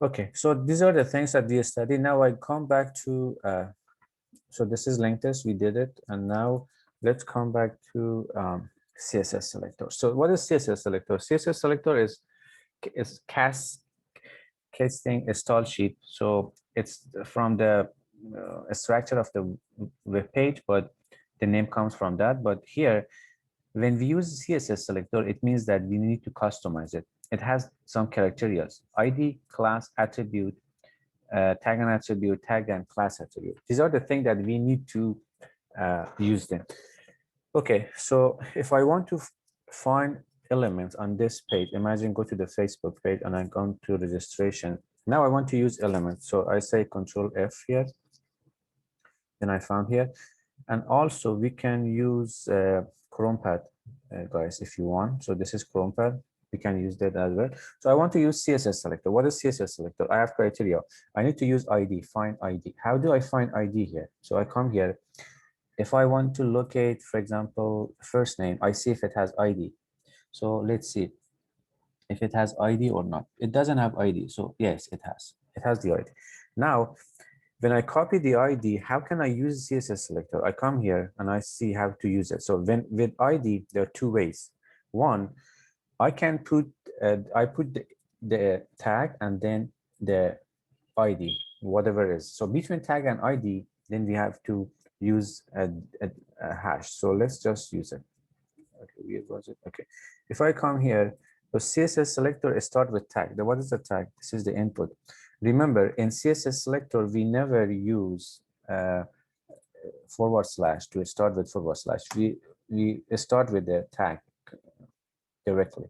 Okay, so these are the things that we studied. Now I come back to, so this is linked list, we did it. And now let's come back to CSS selector. So what is CSS selector? CSS selector is casting a style sheet. So it's from the structure of the web page, but the name comes from that. But here, when we use CSS selector, it means that we need to customize it. It has some criteria: ID, class, attribute, tag and attribute, tag and class attribute. These are the things that we need to use them. Okay, so if I want to find elements on this page, imagine go to the Facebook page and I'm going to registration. Now I want to use elements. So I say Control F here. Then I found here. And also we can use ChromePad, guys, if you want. So this is ChromePad. We can use that as well. So I want to use CSS selector. What is CSS selector? I have criteria. I need to use ID, find ID. How do I find ID here? So I come here. If I want to locate, for example, first name, I see if it has ID. So let's see if it has ID or not. It doesn't have ID. So yes, it has. It has the ID. Now, when I copy the ID, how can I use CSS selector? I come here and I see how to use it. So when with ID, there are two ways. One, I can put I put the tag and then the ID, whatever it is. So between tag and ID, then we have to use a hash. So let's just use it. Okay, where was it? Okay, if I come here, the CSS selector start with tag. What is the tag? This is the input. Remember, in CSS selector, we never use / to start with /. We start with the tag directly.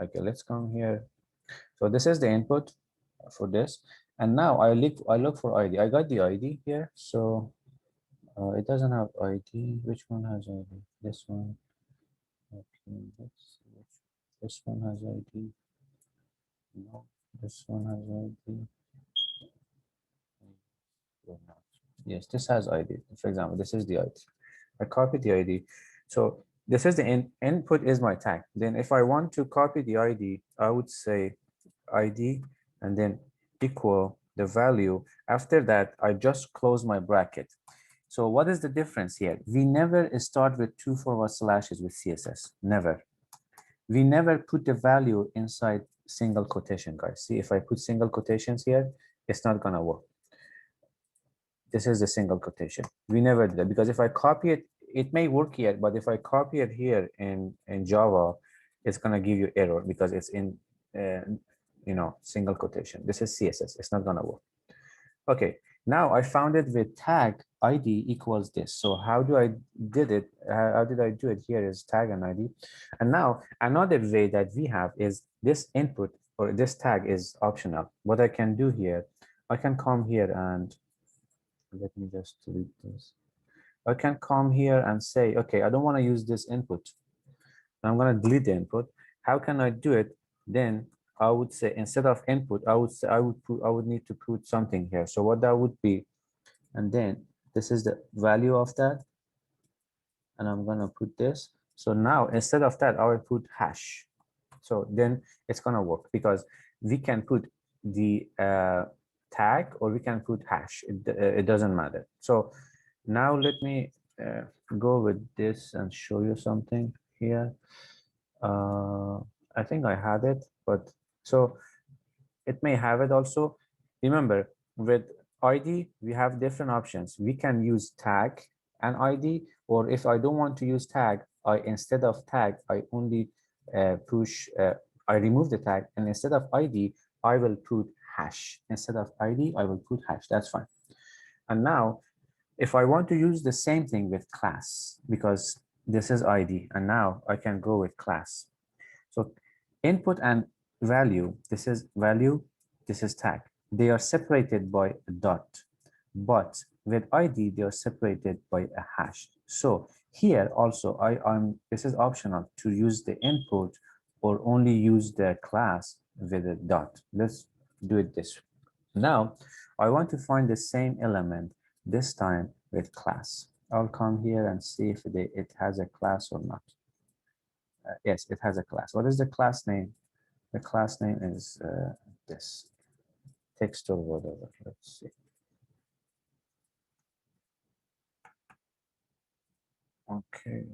Okay, let's come here. So this is the input for this, and now I look for ID. I got the ID here, so it doesn't have ID. Which one has ID? This one. Okay, let's see. This one has ID. No, this one has ID. Yes, this has ID. For example, this is the ID. I copy the ID. So this is the input is my tag. Then if I want to copy the ID, I would say ID and then equal the value. After that, I just close my bracket. So what is the difference here? We never start with 2 / with CSS. Never. We never put the value inside single quotation, guys. See, if I put single quotations here, it's not gonna work. This is the single quotation. We never do that because if I copy it, it may work here, but if I copy it here in Java, it's gonna give you error because it's in single quotation. This is CSS. It's not gonna work. Okay, now I found it with tag ID equals this. So how do I did it? How did I do it? Here is tag and ID. And now another way that we have is this input or this tag is optional. What I can do here, I can come here and let me just delete this. I can come here and say, okay, I don't want to use this input. I'm going to delete the input. How can I do it? Then I would say instead of input, I would need to put something here. So what that would be, and then this is the value of that, and I'm going to put this. So now instead of that, I will put hash. So then it's going to work because we can put the tag or we can put hash. It doesn't matter. So now let me go with this and show you something here. I think I had it, but so it may have it also. Remember, with ID, we have different options. We can use tag and ID, or if I don't want to use tag, instead of tag, I only I remove the tag, and instead of ID, I will put hash. Instead of ID, I will put hash. That's fine. And now, if I want to use the same thing with class, because this is ID, and now I can go with class. So input and value, this is value, this is tag. They are separated by a dot, but with ID, they are separated by a hash. So here also, this is optional to use the input or only use the class with a dot. Let's do it this way. Now, I want to find the same element, this time with class. I'll come here and see if it has a class or not. Yes, it has a class. What is the class name? The class name is this text or whatever. Let's see. Okay.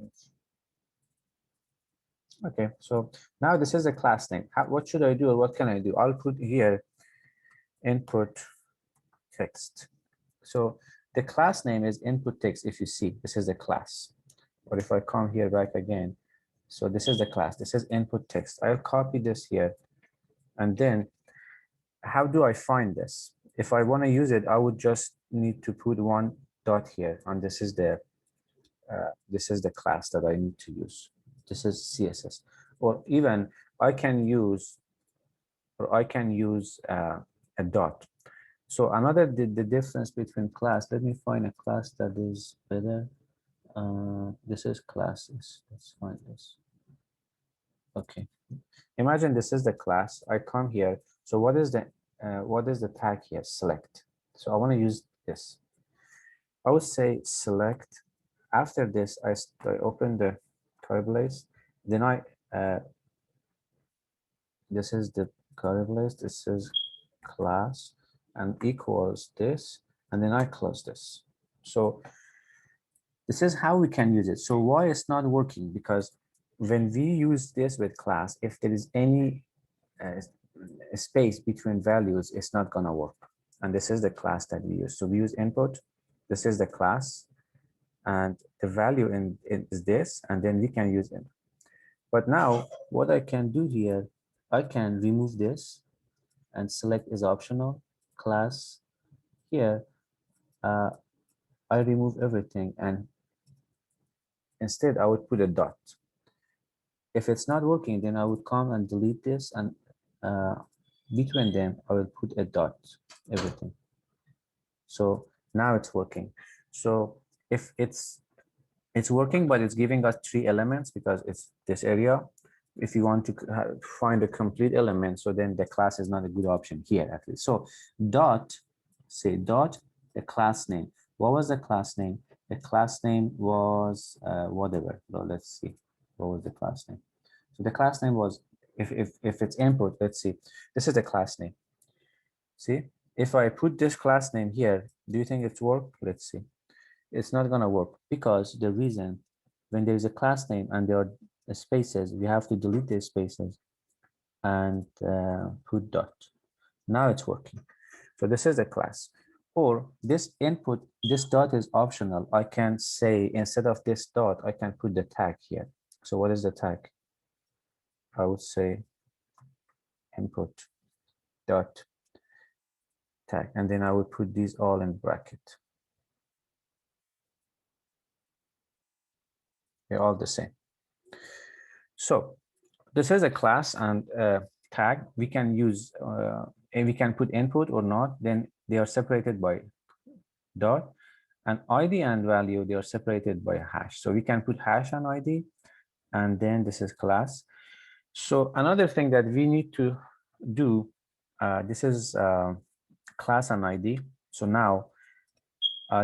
Okay, so now this is a class name. What should I do or what can I do? I'll put here input text. So the class name is input text. If you see, this is the class. But if I come here back again, so this is the class. This is input text. I'll copy this here. And then how do I find this? If I want to use it, I would just need to put one dot here. And this is the class that I need to use. This is CSS. Or even I can use a dot. So another the difference between class, let me find a class that is better. This is classes. Let's find this. Okay. Imagine this is the class. I come here. So what is the tag here? Select. So I want to use this. I would say select. After this, I open the curly Then this is the curly This is class and equals this, and then I close this. So this is how we can use it. So why it's not working? Because when we use this with class, if there is any space between values, it's not gonna work. And this is the class that we use. So we use input. This is the class, and the value in it is this, and then we can use it. But now what I can do here, I can remove this and select is optional class here. I remove everything, and instead I would put a dot. If it's not working, then I would come and delete this, and between them I will put a dot, everything. So now it's working. So if it's working, but it's giving us 3 elements because it's this area. If you want to find a complete element, so then the class is not a good option here at least. So dot, say dot, the class name. What was the class name? The class name was whatever. So let's see. What was the class name? So the class name was, if it's input, let's see. This is the class name. See, if I put this class name here, do you think it's work? Let's see. It's not gonna work because the reason, when there is a class name and there are spaces, we have to delete these spaces and put dot. Now it's working. So this is the class. Or this input, this dot is optional. I can say instead of this dot, I can put the tag here. So what is the tag? I would say input dot tag, and then I would put these all in bracket. They're all the same. So this is a class and tag. We can use and we can put input or not. Then they are separated by dot, and ID and value, they are separated by a hash. So we can put hash and ID, and then this is class. So another thing that we need to do, this is class and ID. So now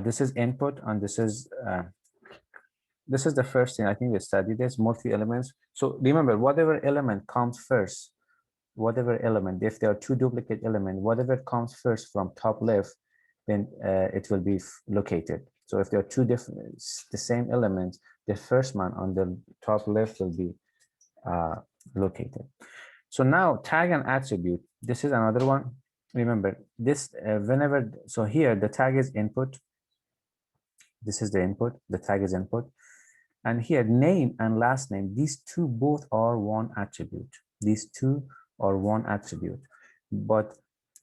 this is input, and this is the first thing I think we studied this multi-elements. So remember, whatever element comes first, whatever element, if there are 2 duplicate elements, whatever comes first from top left, then it will be located. So if there are 2 different, the same elements, the first one on the top left will be located. So now tag and attribute, this is another one. Remember this, whenever, so here the tag is input. This is the input, the tag is input. And here name and last name, these 2 both are one attribute. These 2 are one attribute, but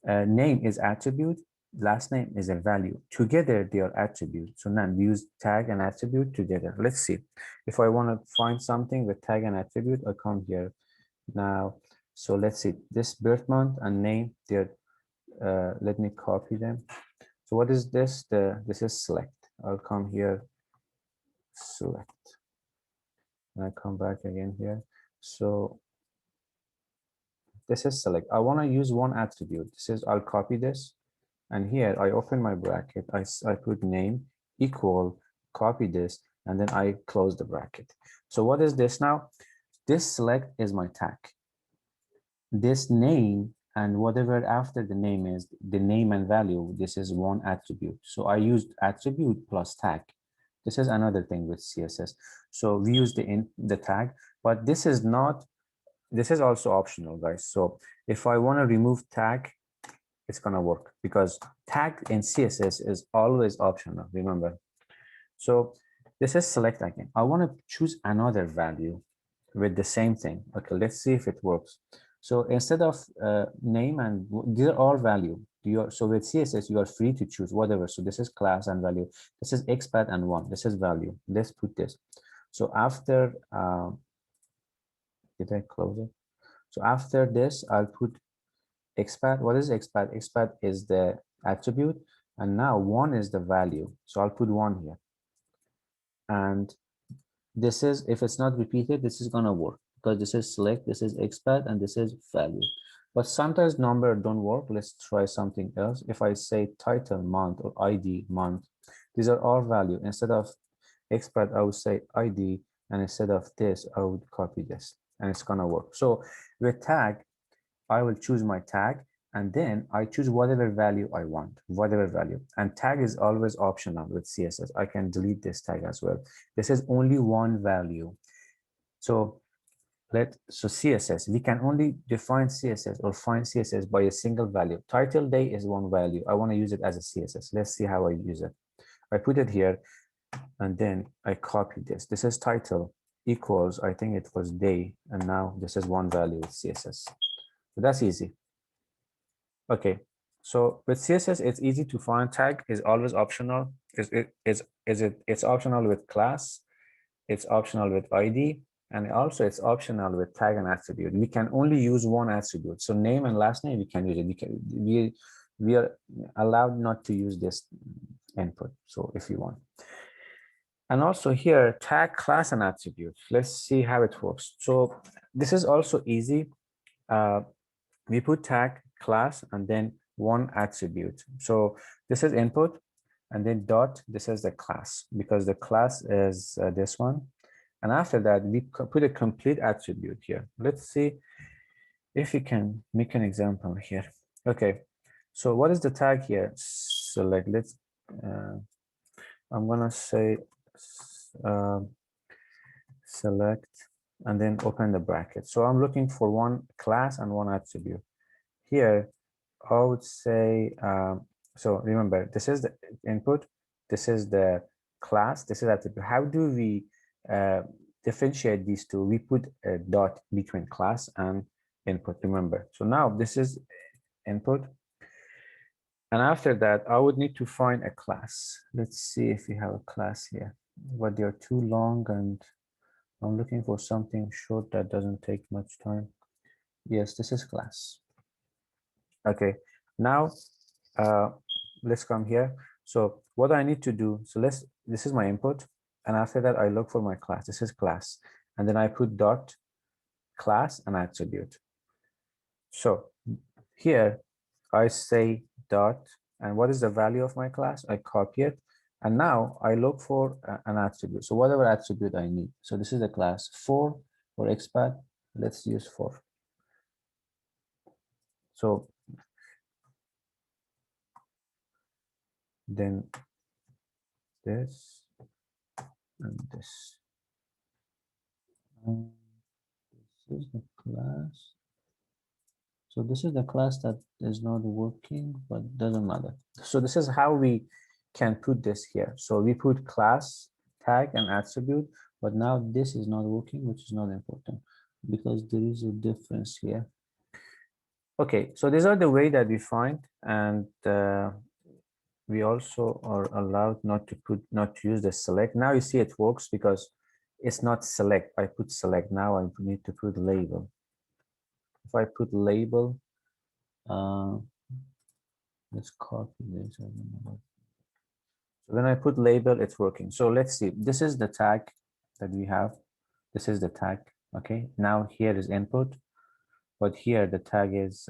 name is attribute, last name is a value. Together they are attribute. So now we use tag and attribute together. Let's see. If I want to find something with tag and attribute, I come here now. So let's see, this birth month and name, they're let me copy them. So what is this? This is select. I'll come here, select, and I come back again here. So this is select. I want to use one attribute. This is, I'll copy this, and here I open my bracket. I put name equal, copy this, and then I close the bracket. So what is this now? This select is my tag. this name and whatever after the name is the name and value. This is one attribute. So I used attribute plus tag. This is another thing with CSS. So we use the tag, but this is not, this is also optional, guys. So if I want to remove tag, it's gonna work because tag in CSS is always optional, remember. So this is select again. I want to choose another value with the same thing. Okay, let's see if it works. So instead of name and these are all value. So with CSS, you are free to choose whatever. So this is class and value. This is Xpath and one. This is value. Let's put this. So after, did I close it? So after this, I'll put Xpath. What is Xpath? Xpath is the attribute. And now one is the value. So I'll put one here. And this is, if it's not repeated, this is gonna work because this is select, this is Xpath, and this is value. But sometimes number don't work. Let's try something else. If I say title month or ID month, these are all value. Instead of Xpath, I would say ID, and instead of this, I would copy this, and it's gonna work. So with tag, I will choose my tag, and then I choose whatever value I want, whatever value. And tag is always optional with CSS. I can delete this tag as well. This is only one value. So CSS, we can only define CSS or find CSS by a single value. Title day is one value. I want to use it as a CSS. Let's see how I use it. I put it here, and then I copy this. This is title equals, I think it was day, and now this is one value with CSS. So that's easy. Okay, so with CSS, it's easy to find. Tag is always optional. It's optional with class, it's optional with ID, and also it's optional with tag and attribute. We can only use one attribute. So name and last name, we can use it. We are allowed not to use this input. So if you want. And also here, tag, class, and attribute. Let's see how it works. So this is also easy. We put tag, class, and then one attribute. So this is input, and then dot, this is the class, because the class is this one. And after that, we put a complete attribute here. Let's see if we can make an example here. Okay, so what is the tag here? Select, I'm gonna say select, and then open the bracket. So I'm looking for one class and one attribute. Here, I would say, so remember, this is the input, this is the class, this is attribute. How do we differentiate these two? We put a dot between class and input, remember. So now this is input. And after that, I would need to find a class. Let's see if we have a class here, but they're too long and I'm looking for something short that doesn't take much time. Yes, this is class. Okay, now let's come here. So what I need to do, so this is my input, and after that I look for my class. This is class, and then I put dot class and attribute. So here I say dot, and what is the value of my class? I copy it, and now I look for an attribute. So whatever attribute I need. So this is the class 4 for Xpath. Let's use 4. So then this and this. This is the class. So this is the class that is not working, but doesn't matter. So this is how we can put this here. So we put class, tag, and attribute, but now this is not working, which is not important because there is a difference here. Okay, so these are the way that we find, and we also are allowed not to use the select. Now you see it works because it's not select. I put select. Now I need to put label. If I put label, let's copy this. So when I put label, it's working. So let's see. This is the tag that we have. This is the tag. Okay. Now here is input, but here the tag is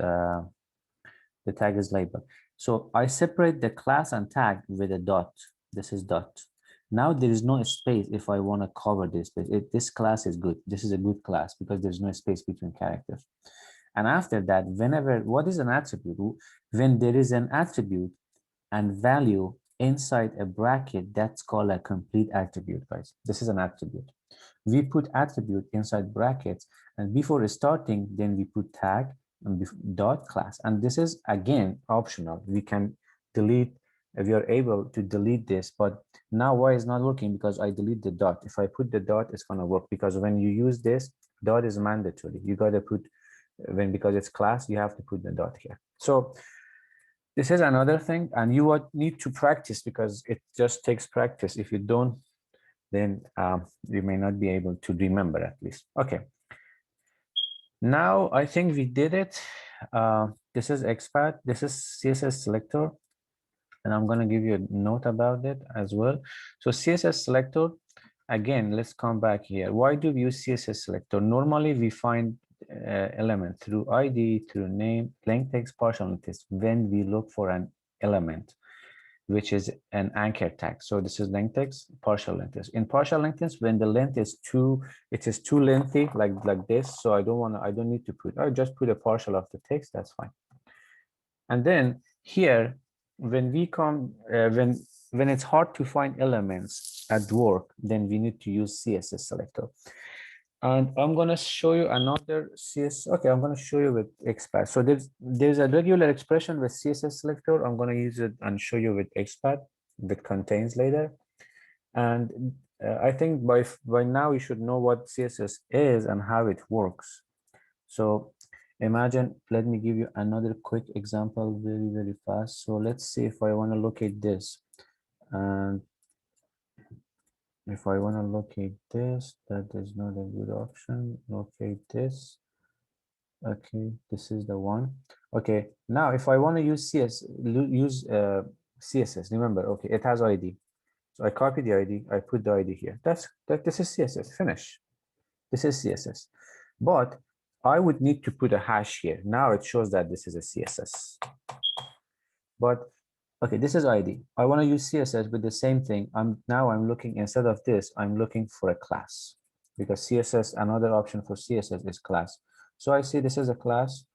label. So I separate the class and tag with a dot. This is dot. Now there is no space if I want to cover this space. This class is good. This is a good class because there's no space between characters. And after that, whenever, what is an attribute? When there is an attribute and value inside a bracket, that's called a complete attribute, guys. This is an attribute. We put attribute inside brackets, and before starting, then we put tag and dot class. And this is again optional. We can delete, if you're able to delete this, but now why is not working? Because I delete the dot. If I put the dot, it's gonna work, because when you use this, dot is mandatory. You gotta put, when, because it's class, you have to put the dot here. So this is another thing, and you would need to practice, because it just takes practice. If you don't, then you may not be able to remember at least. Okay. Now I think we did it. This is Xpath. This is CSS Selector, and I'm going to give you a note about it as well. So CSS Selector, again, let's come back here. Why do we use CSS Selector? Normally we find element through ID, through name, length text, partial length text, when we look for an element, which is an anchor tag. So this is length text, partial length text. In partial length text, when the length is too, it is too lengthy, like this. So I don't need to put, I just put a partial of the text, that's fine. And then here, when we come, when it's hard to find elements at work, then we need to use CSS Selector. And I'm going to show you another CSS. Okay, I'm going to show you with Xpath. So there's a regular expression with CSS Selector. I'm going to use it and show you with Xpath with contains later. And I think by now you should know what CSS is and how it works. So imagine, let me give you another quick example very, very fast. So let's see if I want to locate this. And if I want to locate this, that is not a good option. Locate this. Okay, this is the one. Okay, now if I want to use CSS, remember, okay, it has ID. So I copy the ID, I put the ID here. This is CSS, finish. This is CSS. But I would need to put a hash here. Now it shows that this is a CSS. But okay, this is ID. I want to use CSS with the same thing. Now I'm looking, instead of this, I'm looking for a class, because CSS, another option for CSS is class. So I see this is a class.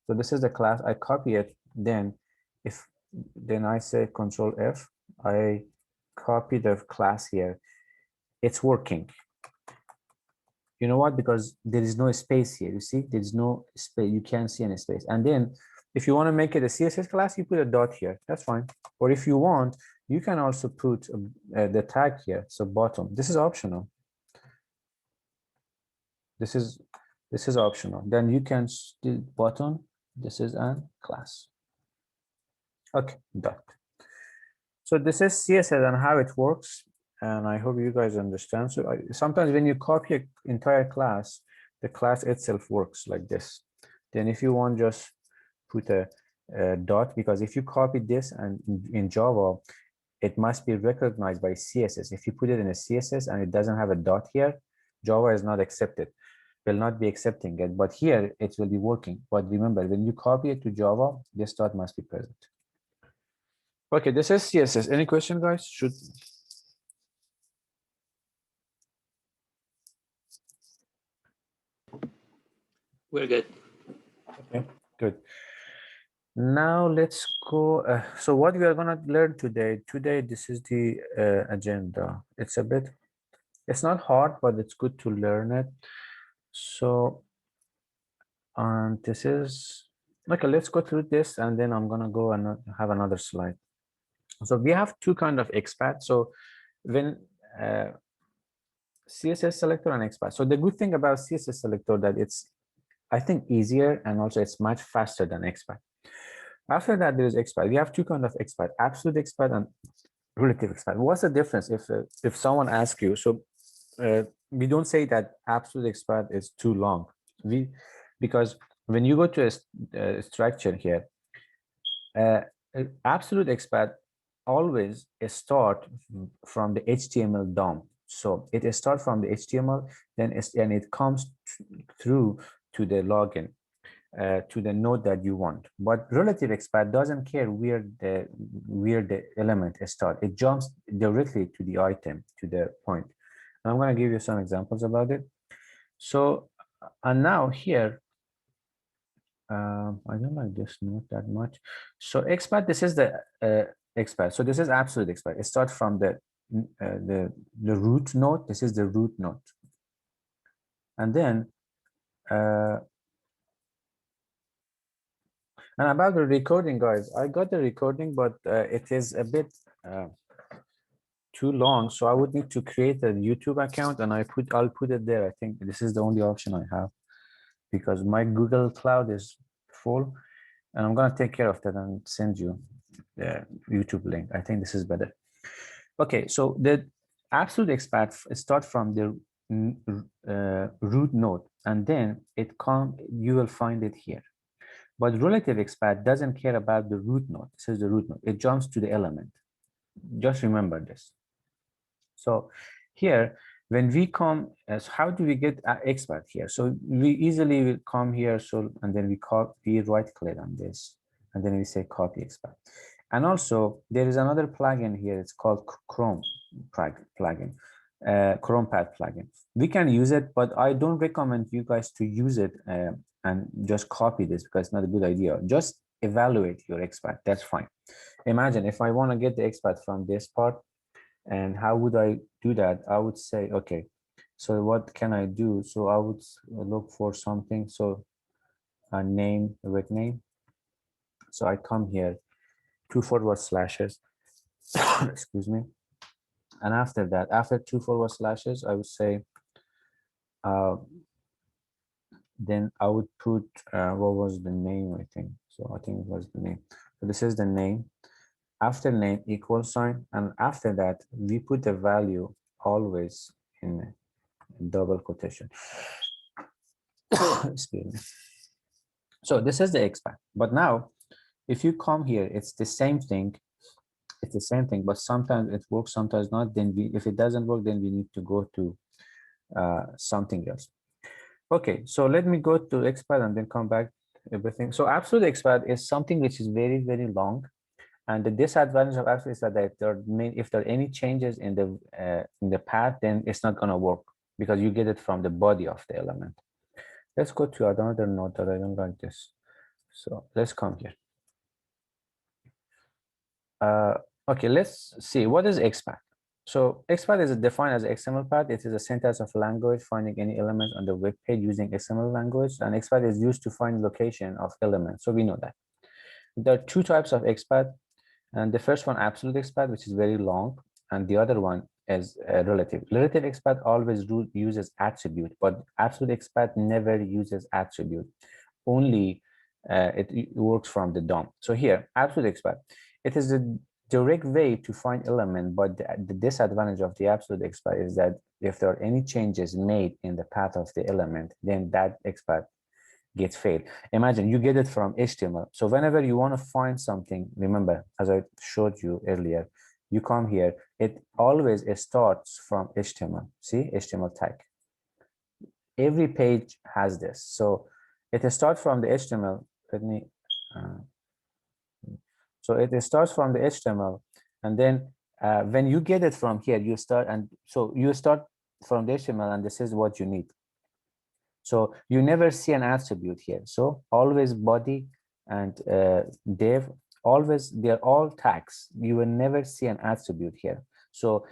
So this is the class. I copy it. Then I say Control F, I copy the class here. It's working. You know what? Because there is no space here. You see, there's no space. You can't see any space. And then if you want to make it a CSS class, you put a dot here. That's fine. Or if you want, you can also put the tag here. So bottom. This is optional. This is optional. Then you can still button. This is a class. Okay, dot. So this is CSS and how it works. And I hope you guys understand. So sometimes when you copy an entire class, the class itself works like this. Then if you want, just put a dot, because if you copy this and in Java, it must be recognized by CSS. If you put it in a CSS and it doesn't have a dot here, Java is not accepted, will not be accepting it. But here it will be working. But remember, when you copy it to Java, this dot must be present. Okay, this is CSS. Any question, guys? We're good. Okay, good. Now let's go. So what we are going to learn today, this is the agenda. It's not hard, but it's good to learn it. So, this is, okay, let's go through this, and then I'm going to go and have another slide. So we have two kind of Xpath. So when CSS Selector and Xpath. So the good thing about CSS Selector that it's, I think, easier, and also it's much faster than Xpath. After that, there is Xpath. We have two kind of Xpath: absolute Xpath and relative Xpath. What's the difference? If someone asks you, so we don't say that absolute Xpath is too long. Because when you go to a structure here, absolute Xpath always start from the HTML DOM. So it starts from the HTML, then it comes through to the login, to the node that you want. But relative Xpath doesn't care where the element starts. It jumps directly to the item, to the point. I'm going to give you some examples about it. So, and now here, I don't like this note that much. So Xpath, this is the Xpath. So this is absolute Xpath. It starts from the root node. This is the root node. And then, and about the recording, guys, I got the recording, but it is a bit too long. So I would need to create a YouTube account, and I'll put it there. I think this is the only option I have because my Google Cloud is full, and I'm gonna take care of that and send you the YouTube link. I think this is better. Okay, so the absolute Xpath start from the root node, and then you will find it here. But relative Xpath doesn't care about the root node. This is the root node. It jumps to the element. Just remember this. So here, when we come, as how do we get Xpath here? So we easily will come here, and then we right click on this, and then we say copy Xpath. And also there is another plugin here. It's called Chrome plugin, ChromePad plugin. We can use it, but I don't recommend you guys to use it and just copy this because it's not a good idea. Just evaluate your Xpath. That's fine. Imagine if I want to get the Xpath from this part. And how would I do that? I would say, okay, so what can I do? So I would look for something. So a name, a red name. So I come here, 2//, excuse me. And after that, after 2//, I would say, then I would put, what was the name, I think. So I think it was the name. So this is the name. After name, equal sign. And after that, we put the value always in double quotation. Excuse me. So this is the Xpath. But now, if you come here, it's the same thing. It's the same thing, but sometimes it works, sometimes not. Then if it doesn't work, then we need to go to something else. Okay, so let me go to Xpath and then come back everything. So absolute Xpath is something which is very, very long. And the disadvantage of absolute is that if there are any changes in the path, then it's not going to work because you get it from the body of the element. Let's go to another node that I don't like this. So let's come here. Okay, let's see, what is Xpath? So Xpath is defined as XML path. It is a syntax of language finding any element on the web page using XML language, and Xpath is used to find location of elements. So we know that. There are two types of Xpath, and the first one, absolute Xpath, which is very long, and the other one is relative. Relative Xpath always uses attribute, but absolute Xpath never uses attribute. Only it works from the DOM. So here, absolute Xpath, it is the direct way to find element, but the disadvantage of the absolute Xpath is that if there are any changes made in the path of the element, then that Xpath gets failed. Imagine you get it from HTML. So whenever you want to find something, remember, as I showed you earlier, you come here, it always starts from HTML. See, HTML tag. Every page has this. So it starts from the HTML. Let me, so it starts from the HTML, and then when you get it from here, you start, and so you start from the HTML, and this is what you need. So you never see an attribute here. So always body and div, always they're all tags. You will never see an attribute here. So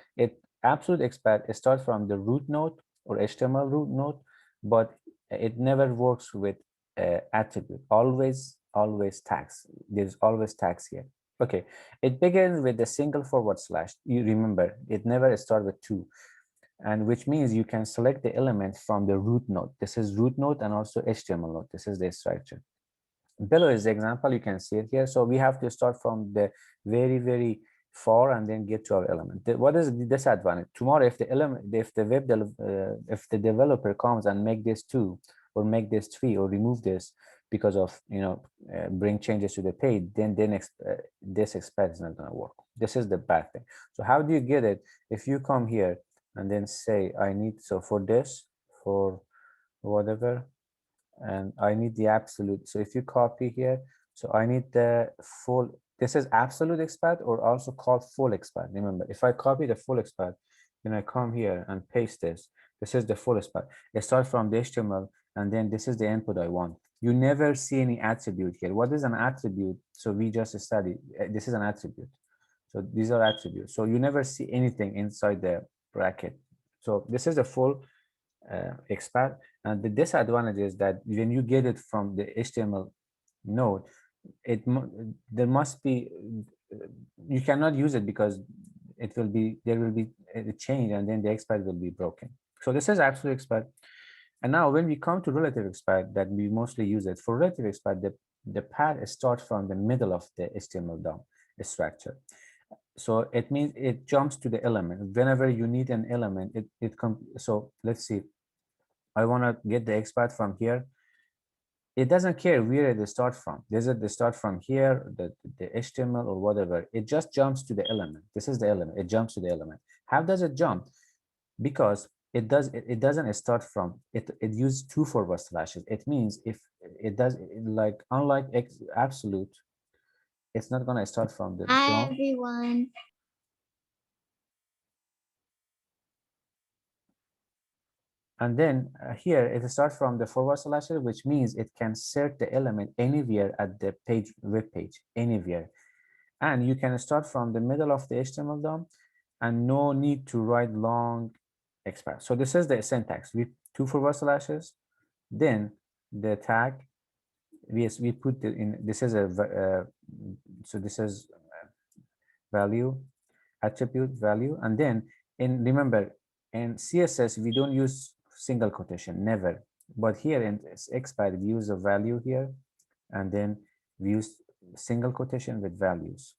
absolute Xpath starts from the root node or HTML root node, but it never works with attribute. Always tags. There's always tags here. Okay, it begins with the single // You remember, it never starts with two. And which means you can select the element from the root node. This is root node and also HTML node. This is the structure. Below is the example. You can see it here. So we have to start from the very, very far and then get to our element. What is the disadvantage? Tomorrow, if the developer comes and make this 2 or make this 3 or remove this because of bring changes to the page, then this Xpath is not going to work. This is the bad thing. So how do you get it? If you come here and then say I need, so for this, for whatever, and I need the absolute. So if you copy here, so I need the full, this is absolute Xpath or also called full Xpath. Remember, if I copy the full Xpath, Then I come here and paste this. This is the full spec. It starts from the HTML, and then this is the input I want. You never see any attribute here. What is an attribute? So we just studied, this is an attribute. So these are attributes. So you never see anything inside the bracket. So this is the full Xpath. And the disadvantage is that when you get it from the HTML node, there must be, you cannot use it because there will be a change, and then the Xpath will be broken. So this is absolute Xpath. And now when we come to relative Xpath, that we mostly use it for relative Xpath, the path starts from the middle of the HTML DOM structure. So it means it jumps to the element whenever you need an element. It comes. So let's see. I want to get the Xpath from here. It doesn't care where it start from. Does it start from here, the HTML or whatever? It just jumps to the element. This is the element. It jumps to the element. How does it jump? Because it doesn't start from it. It uses 2 forward slashes. It means if it does, like unlike absolute, it's not gonna start from the Hi, DOM. everyone. And then here it starts from the forward slashes, which means it can search the element anywhere at the web page, anywhere. And you can start from the middle of the HTML DOM and no need to write long Xpath. So this is the syntax. We 2 forward slashes, then the tag. We put it in. This is a so this is value, attribute value, and then remember in CSS we don't use single quotation, never. But here in Xpath we use a value here, and then we use single quotation with values.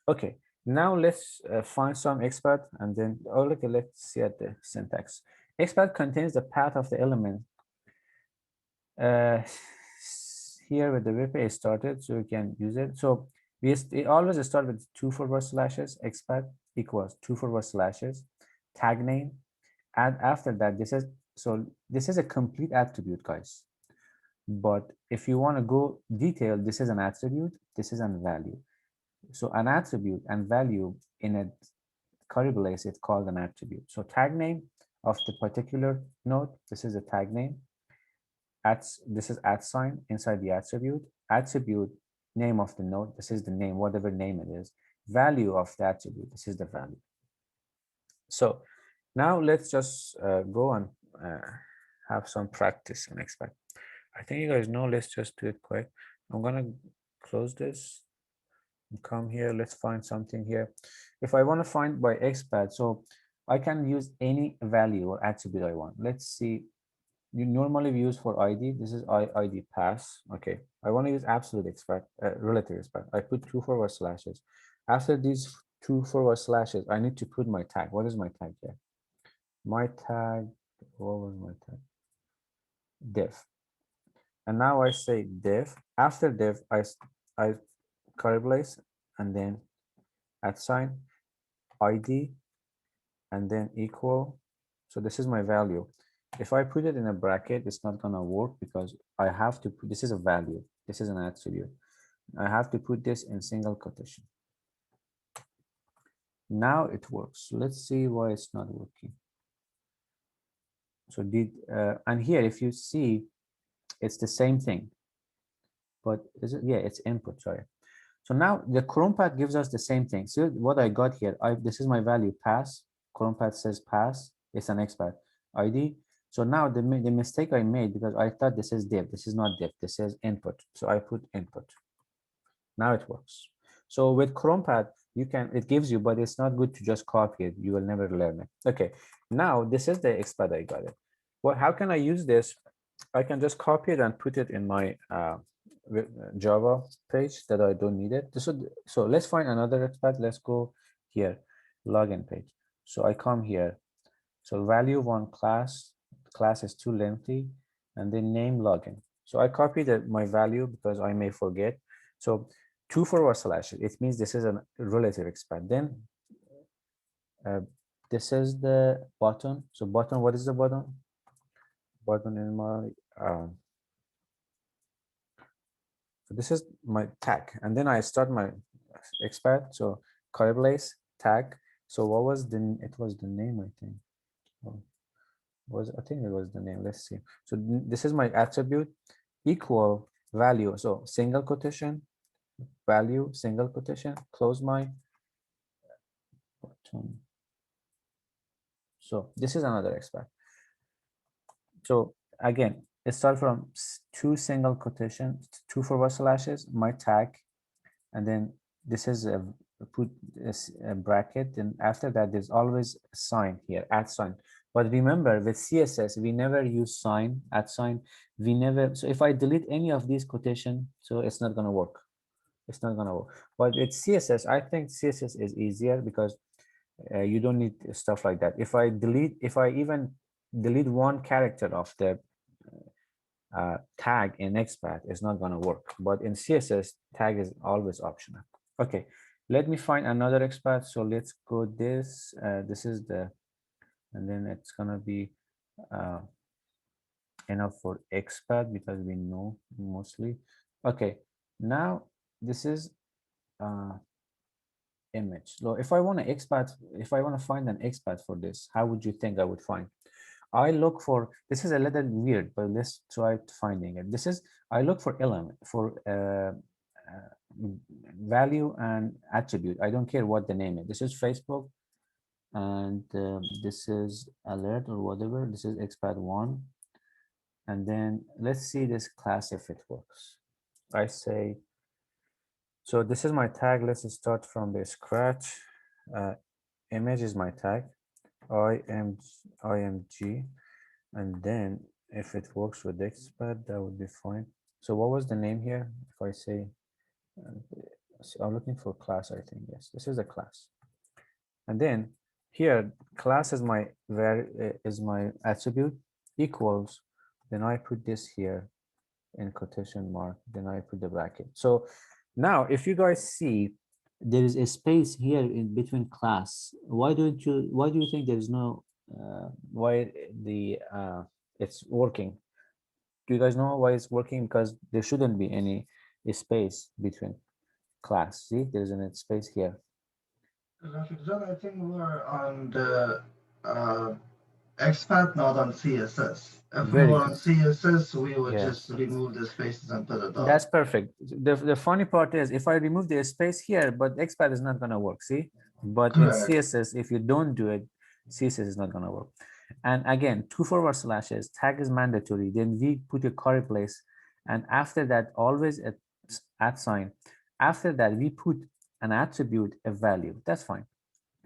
Okay, now let's find some Xpath, and then okay, let's see at the syntax. Xpath contains the path of the element. Here with the web page started, so we can use it. So we always start with 2 forward slashes. Xpath equals 2 forward slashes tag name, and after that this is a complete attribute, guys. But if you want to go detailed, this is an attribute, this is a value. So an attribute and value in a curly brace, it's called an attribute. So tag name of the particular node, this is a tag name. This is @ sign inside the attribute. Attribute name of the node, this is the name, whatever name it is. Value of the attribute, this is the value. So now let's just go and have some practice and expect. I think you guys know, let's just do it quick. I'm gonna close this and come here. Let's find something here. If I want to find by Xpath, so I can use any value or attribute I want. Let's see. You normally use for ID. This is ID pass. Okay, I want to use absolute Xpath, relative Xpath. I put 2 forward slashes. After these 2 forward slashes, I need to put my tag. What is my tag here? My tag, what was my tag? Div. And now I say div. After div, I curly brace and then @ sign ID and then equal. So this is my value. If I put it in a bracket, it's not gonna work because I have to put, this is a value, this is an attribute. I have to put this in single quotation. Now it works. Let's see why it's not working. So and here, if you see, it's the same thing, but is it? Yeah, it's input, sorry. So now the Chrome path gives us the same thing. So what I got here, this is my value pass. Chrome path says pass, it's an Xpath ID. So now the mistake I made, because I thought this is div, this is not div, this is input. So I put input. Now it works. So with Chrome path, it gives you, but it's not good to just copy it. You will never learn it. Okay, now this is the Xpath I got it. Well, how can I use this? I can just copy it and put it in my Java page that I don't need it. So let's find another Xpath. Let's go here, login page. So I come here. So value one class is too lengthy, and then name login. So I copied my value because I may forget. So 2 forward slashes, it means this is a relative Xpath. Then this is the button. So button, what is the button? Button in my so this is my tag, and then I start my Xpath. So curly brace tag, So what was the, it was the name, I think. Oh, I think it was the name. Let's see. So this is my attribute equal value. So single quotation, value, single quotation, close my button. So this is another expert. So again, it starts from two single quotation, two forward slashes, my tag, and then this is a put a bracket, and after that there's always a sign here, at sign. But remember, with CSS we never use sign, at sign. We never, so if I delete any of these quotation, so it's not going to work. It's not going to work. But with CSS, I think CSS is easier because you don't need stuff like that. If I even delete one character of the tag in Xpath, it's not going to work. But in CSS, tag is always optional. Okay, let me find another Xpath. So let's go this. This is the, and then it's going to be uh, enough for Xpath because we know mostly. Okay, now this is image. So if I want to Xpath, if I want to find an Xpath for this, how would you think I would find? I look for, this is a little weird, but let's try finding it. This is, I look for element, for value and attribute. I don't care what the name is. This is Facebook, and this is alert or whatever. This is Xpath 1. And then let's see this class if it works. I say, so this is my tag. Let's start from the scratch. Image is my tag, img, and then if it works with Xpath, that would be fine. So what was the name here? If I say, so I'm looking for class, I think, yes, this is a class. And then here, class is my attribute equals, then I put this here in quotation mark, then I put the bracket. So now if you guys see, there is a space here in between class. Why do you think there is no, why the, it's working? Do you guys know why it's working? Because there shouldn't be any space between class. See, there's a space here. I think we're on the uh, XPath, not on CSS. If we Very were on good. CSS, we would just Yes. remove the spaces and put a dot. That's perfect. The funny part is if I remove the space here, but XPath is not going to work, see? But in Correct. CSS, if you don't do it, CSS is not going to work. And again, two forward slashes, tag is mandatory. Then we put a curly place. And after that, always at sign. After that, we put an attribute, a value. That's fine.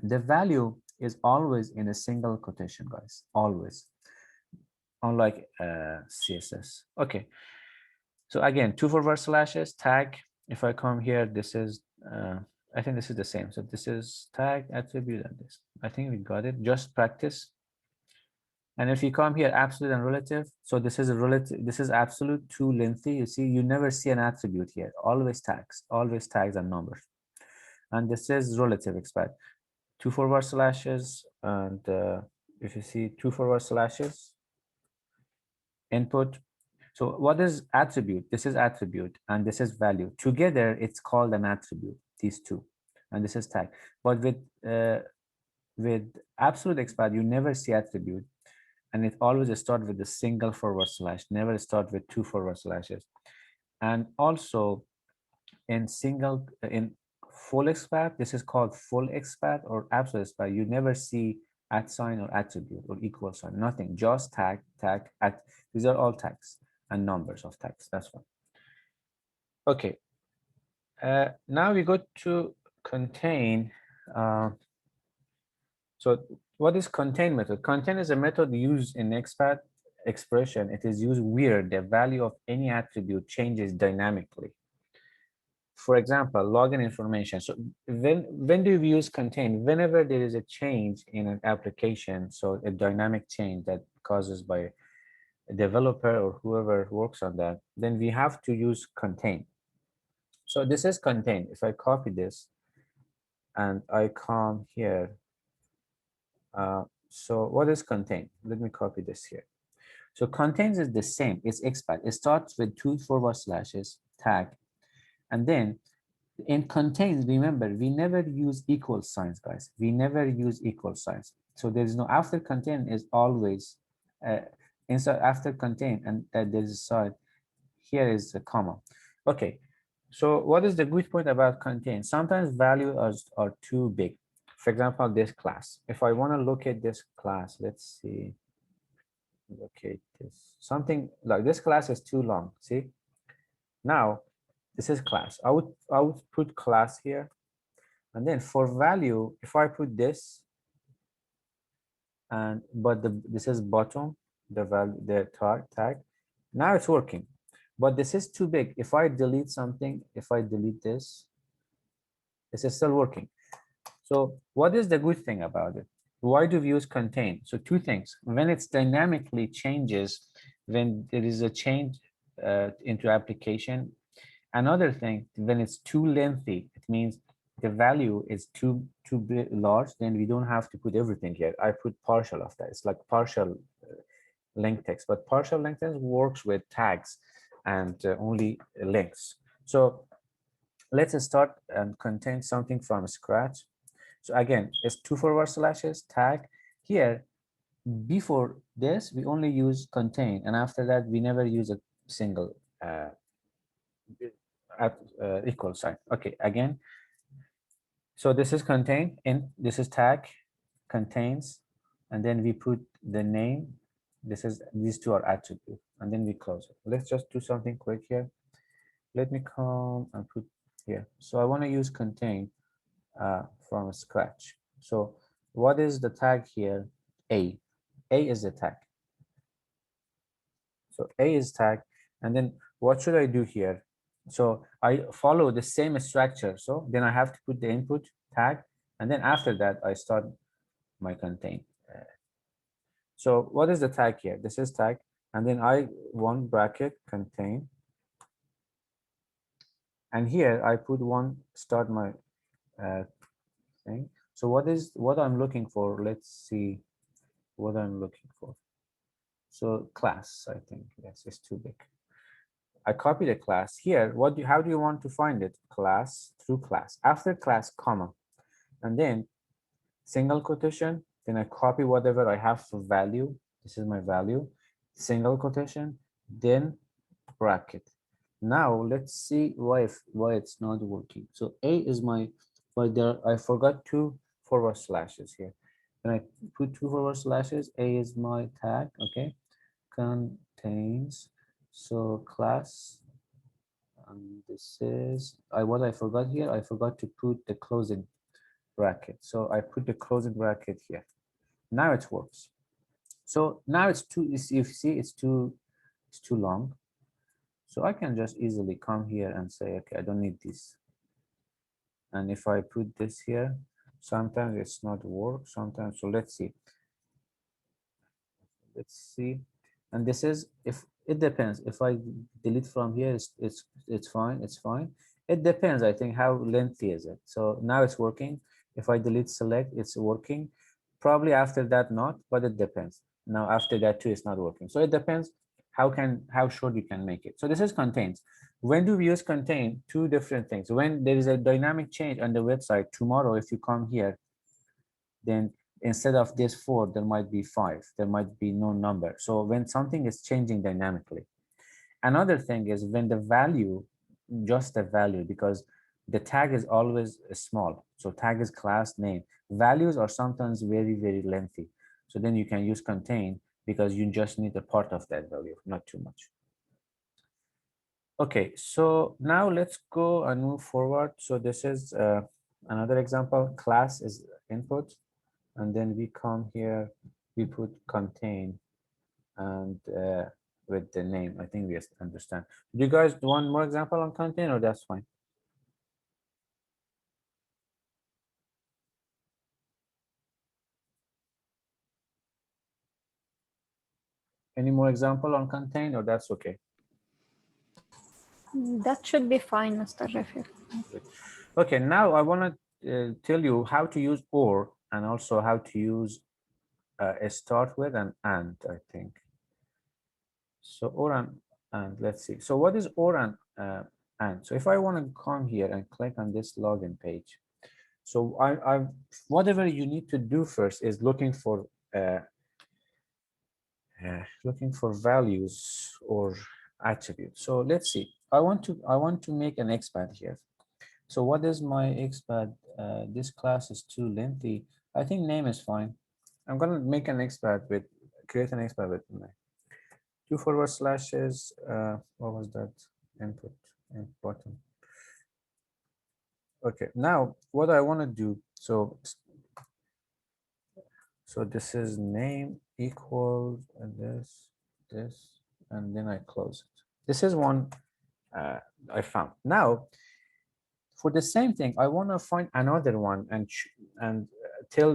The value is always in a single quotation, guys, always, unlike CSS. Okay. So again, two forward slashes, tag. If I come here, this is, I think this is the same. So this is tag, attribute, and this. I think we got it. Just practice. And if you come here, absolute and relative. So this is a relative, this is absolute, too lengthy. You see, you never see an attribute here. Always tags and numbers. And this is relative expect. Two forward slashes, and if you see two forward slashes, input. So what is attribute? This is attribute and this is value. Together, it's called an attribute, these two. And this is tag. But with absolute expand, you never see attribute. And it always start with a single forward slash, never start with two forward slashes. And also in full XPath, this is called full XPath or absolute XPath. You never see at sign or attribute or equal sign, nothing, just tag, at. These are all tags and numbers of tags. That's fine. Okay. Now we go to contain. So what is contain method? Contain is a method used in XPath expression. It is used where the value of any attribute changes dynamically. For example, login information. So when do we use contain? Whenever there is a change in an application, so a dynamic change that causes by a developer or whoever works on that, then we have to use contain. So this is contain. If I copy this and I come here, so what is contain? Let me copy this here. So contains is the same. It's XPath. It starts with two forward slashes, tag, and then In contains, remember, we never use equal signs, guys. We never use equal signs. So there is no after contain is always inside after contain, and there is a sign. Here is a comma. Okay. So what is the good point about contain? Sometimes values are too big. For example, this class. If I want to locate this class, let's see. Locate this. Something like this class is too long. See? Now, this is class. I would put class here. And then for value, if I put this, and but this is bottom, the value, the tag, now it's working. But this is too big. If I delete something, if I delete this is still working. So what is the good thing about it? Why do we use contain? So two things. When it's dynamically changes, when there is a change into application. Another thing, when it's too lengthy, it means the value is too large, then we don't have to put everything here. I put partial of that. It's like partial length text, but partial length text works with tags and only links. So let's start and contain something from scratch. So again, it's 2 forward slashes tag. Here, before this, we only use contain, and after that, we never use a single equal sign. Okay, again, so this is contain, and this is tag, contains, and then we put the name. This is, these two are attribute, and then we close it. Let's just do something quick here. Let me come and put here. So I want to use contain from scratch. So what is the tag here? A. A is the tag. So A is tag, and then what should I do here? So I follow the same structure. So then I have to put the input tag, and then after that I start my contain. So what is the tag here? This is tag, and then I one bracket contain, and here I put one start my thing. So what I'm looking for? Let's see what I'm looking for. So class, I think, yes, it's too big. I copy the class here. How do you want to find it? Class through class, after class, comma, and then single quotation. Then I copy whatever I have for value. This is my value, single quotation, then bracket. Now let's see why it's not working. So A is my, but there I forgot 2 forward slashes here. Then I put 2 forward slashes. A is my tag. Okay, contains. So class, and this is what I forgot here. I forgot to put the closing bracket. So I put the closing bracket here. Now it works. So now it's too, if you see, it's too long. So I can just easily come here and say, okay, I don't need this. And if I put this here, sometimes it's not work, sometimes. So let's see. Let's see. And this is, if it depends. If I delete from here, it's fine. It's fine. It depends, I think, how lengthy is it. So now it's working. If I delete select, it's working. Probably after that not, but it depends. Now after that too, it's not working. So it depends how short you can make it. So this is contains. When do we use contain? Two different things. When there is a dynamic change on the website, tomorrow if you come here, then instead of this 4, there might be 5. There might be no number. So when something is changing dynamically. Another thing is when the value, just the value, because the tag is always small. So tag is class name. Values are sometimes very, very lengthy. So then you can use contain because you just need a part of that value, not too much. Okay, so now let's go and move forward. So this is another example. Class is input, and then we come here, we put contain, and with the name. I think we understand. Do you guys want more example on contain, or that's fine? Any more example on contain, or that's okay? That should be fine, Mr. Rafi. Okay, now I want to tell you how to use or, and also how to use a start with and, I think. So or and let's see. So what is or and. So if I want to come here and click on this login page, so I whatever you need to do first is looking for values or attributes. So let's see. I want to make an XPath here. So what is my XPath? This class is too lengthy. I think name is fine. I'm gonna make an XPath with create an XPath with my 2 forward slashes. What was that? Input and button. Okay. Now what I want to do. So this is name equals and this, and then I close it. This is one I found. Now, for the same thing, I want to find another one and tell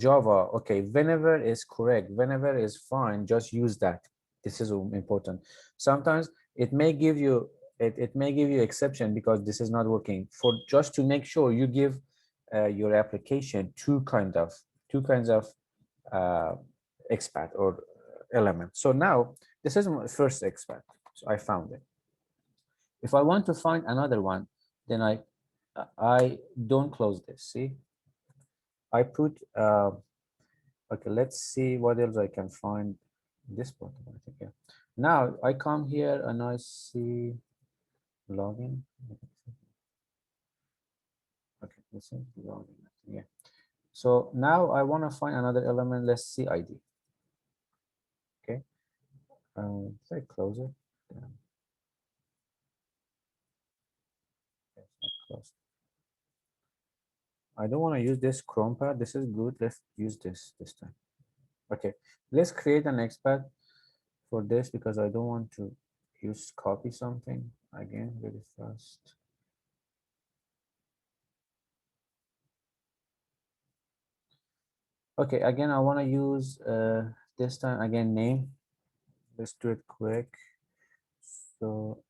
Java, okay, whenever is correct, whenever is fine, just use that. This is important. Sometimes it may give you it may give you exception because this is not working. For just to make sure you give your application two kinds of XPath or element. So now this is my first XPath. So I found it. If I want to find another one, then I don't close this. See, I put okay. Let's see what else I can find. This button, I think. Yeah. Now I come here and I see login. Okay, this is login. Yeah. So now I want to find another element. Let's see ID. Okay. So I close it. Yeah. Yes, I close. I don't want to use this Chrome pad. This is good. Let's use this time. Okay, let's create an XPath for this because I don't want to copy something again very fast. Okay, again, I want to use this time again name. Let's do it quick. So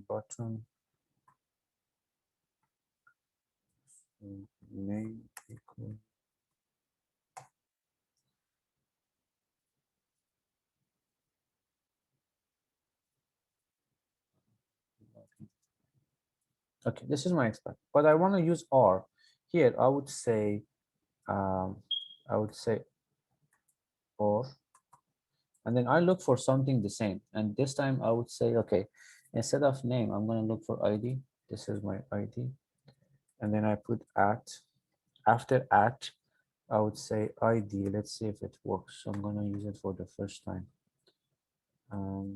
button name equal. Okay, this is my XPath, but I want to use R. Here, I would say or, and then I look for something the same. And this time I would say, okay, instead of name, I'm going to look for ID. This is my ID. And then I put at. After at, I would say ID. Let's see if it works. So I'm going to use it for the first time.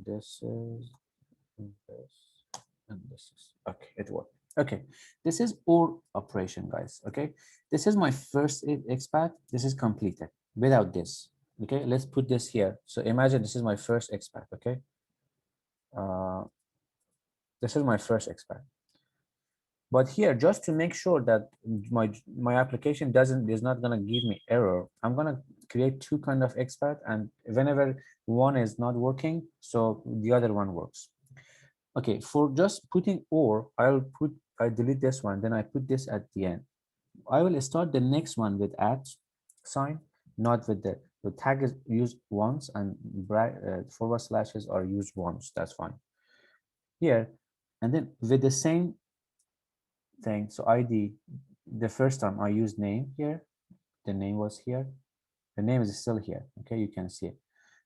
This is this and this is okay. It worked. Okay, this is OR operation, guys. Okay, this is my first XPath. This is completed without this. Okay, let's put this here. So imagine this is my first XPath. Okay, this is my first XPath. But here, just to make sure that my application is not gonna give me error, I'm gonna create two kind of XPath, and whenever one is not working, so the other one works. Okay, for just putting or, I delete this one, then I put this at the end. I will start the next one with at sign, not with the tag is used once and forward slashes are used once. That's fine. Here, and then with the same thing. So ID, the first time I used name here, the name was here. The name is still here. Okay, you can see it.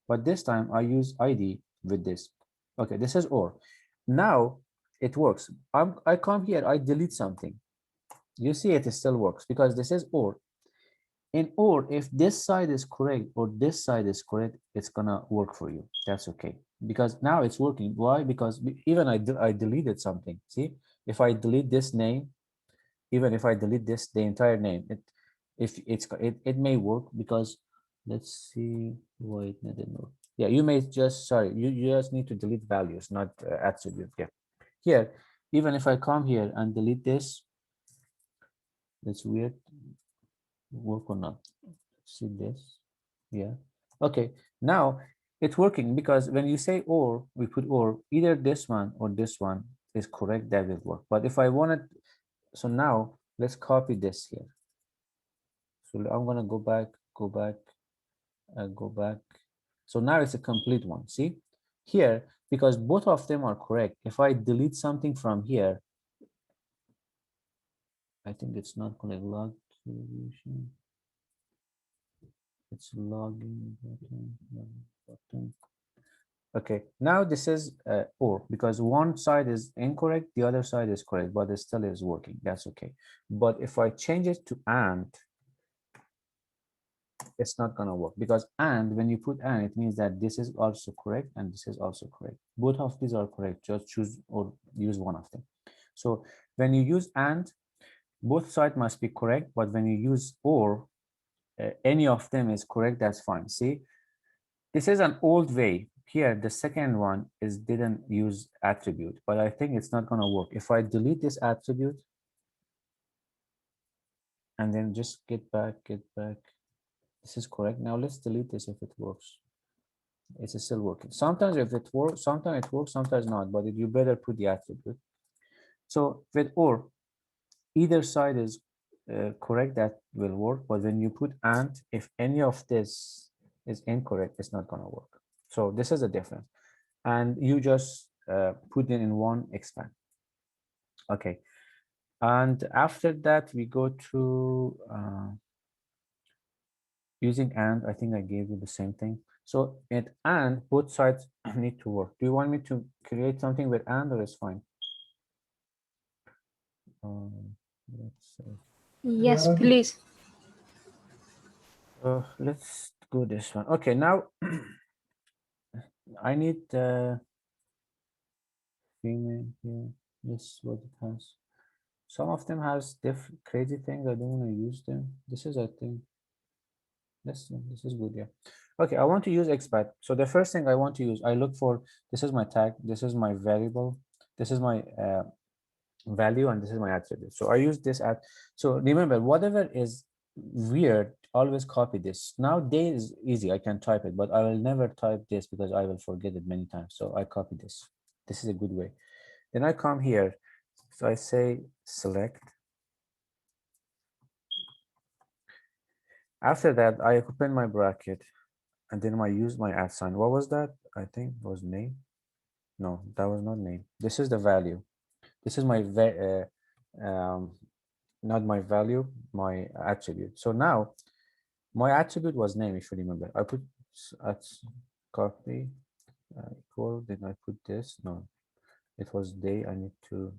But this time I use ID with this. Okay, this is or. Now it works. I come here, I delete something. You see it still works because this is or. In or, if this side is correct or this side is correct, it's gonna work for you. That's okay. Because now it's working. Why? Because even I deleted something. See, if I delete this name, even if I delete the entire name, it may work because let's see why it didn't work. Yeah, you may just you just need to delete values, not attribute. Yeah, here, even if I come here and delete this, that's weird. Work or not? See this? Yeah. Okay. Now it's working because when you say or, we put or, either this one or this one is correct. That will work. But if I wanted, so now let's copy this here. So I'm gonna go back, go back. So now it's a complete one. See here, because both of them are correct. If I delete something from here, I think it's not correct. Log solution. It's logging button. Okay, now this is or, because one side is incorrect, the other side is correct, but it still is working. That's okay. But if I change it to and, it's not gonna work, because and, when you put and, it means that this is also correct and this is also correct. Both of these are correct. Just choose or use one of them. So when you use and, both sides must be correct, but when you use or, any of them is correct, that's fine. See, this is an old way. Here, the second one is didn't use attribute, but I think it's not gonna work. If I delete this attribute and then just get back, this is correct. Now let's delete this if it works. It's still working. Sometimes if it works, sometimes it works, sometimes not, but you better put the attribute. So with or, either side is correct, that will work, but when you put and, if any of this is incorrect, it's not gonna work. So this is a difference. And you just put it in one expand. Okay, and after that we go to using and. I think I gave you the same thing. So at and, both sides need to work. Do you want me to create something with and, or is fine? Let's see. Yes, Yeah. please. Let's go this one. Okay, now I need female here. This is what it has. Some of them has different crazy things. I don't want to use them. This is, I think, this is good. Yeah. Okay, I want to use Xpath. So the first thing I want to use, I look for, this is my tag, this is my variable, this is my value, and this is my attribute. So I use this at, so remember, whatever is weird, always copy this. Now day is easy, I can type it, but I will never type this because I will forget it many times. So I copy this. This is a good way. Then I come here. So I say select. After that, I open my bracket and then I use my @ sign. What was that? I think it was name. No, that was not name. This is the value. This is my not my value, my attribute. So now my attribute was name, if you remember. I put at copy equal, then I put this. No, it was day. I need to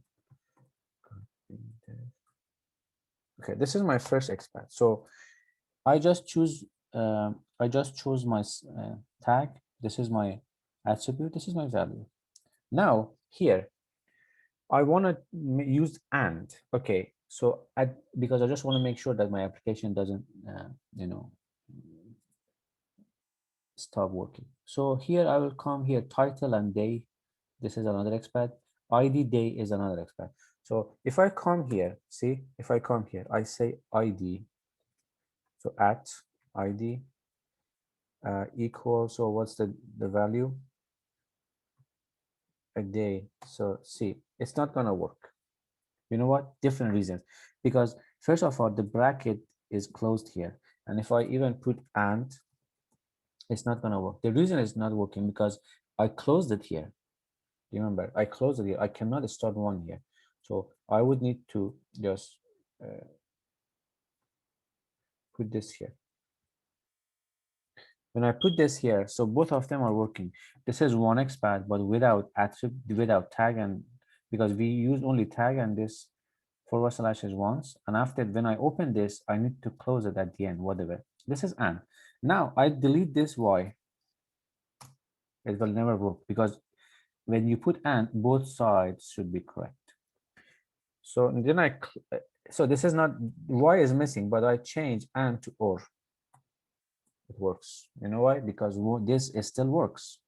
copy this. Okay, this is my first expand. So I just choose my tag. This is my attribute. This is my value. Now here, I want to use and. Okay, so because I just want to make sure that my application doesn't, stop working. So here I will come here, title and day. This is another expand. ID day is another expand. So if I come here, see, if I come here, I say ID. So at ID equal. So what's the value? A day. So see, it's not gonna work. You know what? Different reasons. Because first of all, the bracket is closed here. And if I even put and, it's not gonna work. The reason it's not working because I closed it here. Remember, I closed it here. I cannot start one here. So I would need to just put this here. When I put this here, so both of them are working. This is one XPath, but without attribute, without tag, and because we use only tag and this / is once. And after, when I open this, I need to close it at the end, whatever. This is and. Now I delete this Y. It will never work because when you put and, both sides should be correct. So then so this is not, Y is missing, but I change and to or. It works. You know why? Because this still works.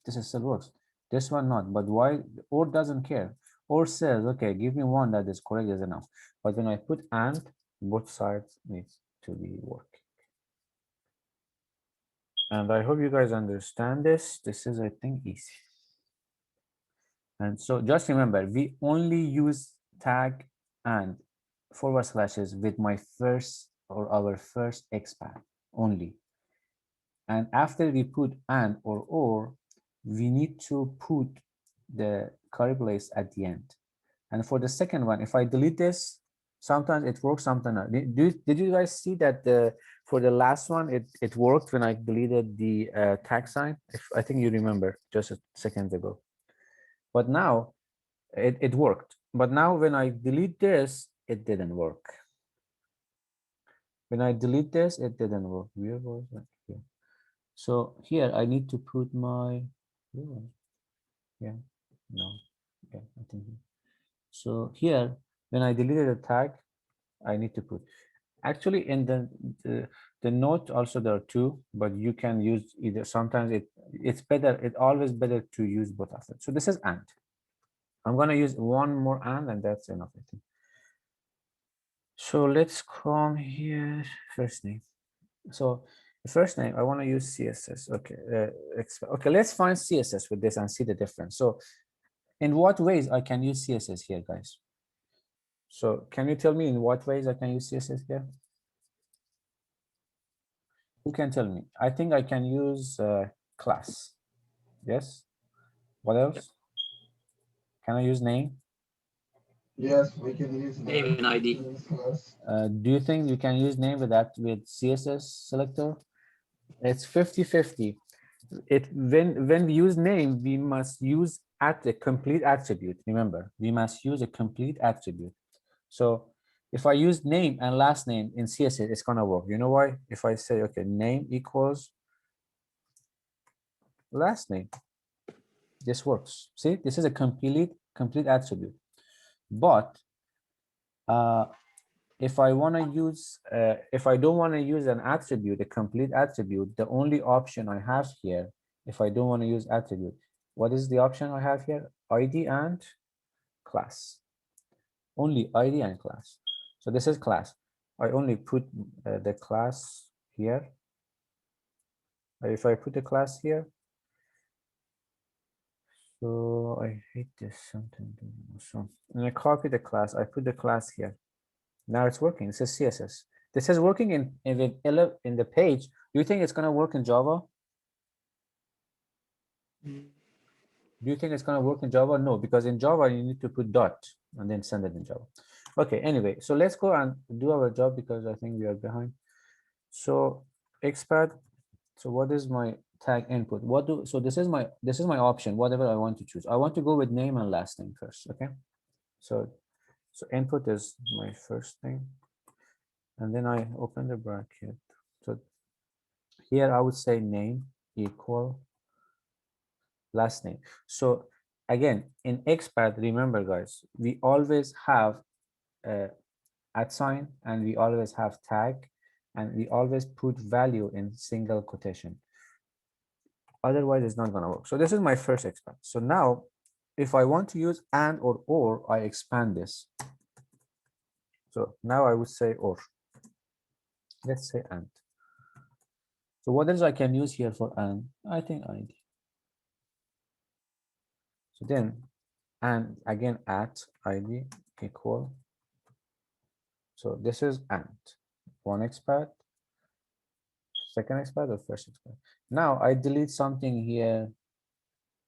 This still works. This one not. But why? Or doesn't care. Or says, okay, give me one that is correct is enough. But when I put and, both sides needs to be working. And I hope you guys understand this. This is, I think, easy. And so just remember, we only use tag and / with my first or our first XPath only. And after we put and or, we need to put the curly brace at the end. And for the second one, if I delete this, sometimes it works, sometimes not. Did you guys see that for the last one, it worked when I deleted the tag sign? I think you remember just a second ago. But now it worked. But now when I delete this, it didn't work. When I delete this, it didn't work. Where was it? Here. So here I need to put my, yeah, no, yeah, I think. So here, when I deleted a tag, I need to put. Actually, in the note also there are two, but you can use either. Sometimes it's better. It's always better to use both of them. So this is and. I'm gonna use one more and that's enough, I think. So let's come here. First name. So the first name I want to use CSS. Okay. Okay. Let's find CSS with this and see the difference. So in what ways I can use CSS here, guys? So can you tell me in what ways I can use CSS here? Who can tell me? I think I can use class. Yes. What else? Can I use name? Yes, we can use Name and ID. class. Do you think you can use name with that with CSS selector? It's 50-50. When we use name, we must use at a complete attribute. Remember, we must use a complete attribute. So if I use name and last name in CSS, it's gonna work. You know why? If I say, okay, name equals last name, this works. See, this is a complete attribute. But if I want to use, if I don't want to use an attribute, a complete attribute, the only option I have here, if I don't want to use attribute, what is the option I have here? ID and class. Only ID and class. So this is class. I only put the class here. If I put the class here, so I hate this something. So and I copy the class. I put the class here. Now it's working. This is CSS. This is working in the page. Do you think it's gonna work in Java? Do you think it's gonna work in Java? No, because in Java you need to put dot and then send it in Java. Okay. Anyway, so let's go and do our job because I think we are behind. So Xpath. So what is my tag input? So this is my option. Whatever I want to choose. I want to go with name and last name first. Okay. So input is my first name. And then I open the bracket. So here I would say name equal last name. So again, in Xpath, remember guys, we always have @ sign and we always have tag and we always put value in single quotation. Otherwise, it's not going to work. So this is my first Xpath. So now, if I want to use and or, I expand this. So now I would say or. Let's say and. So what else I can use here for and? I think ID. So then, and again at ID equal. So this is and. One Xpath, second Xpath, or first Xpath. Now I delete something here.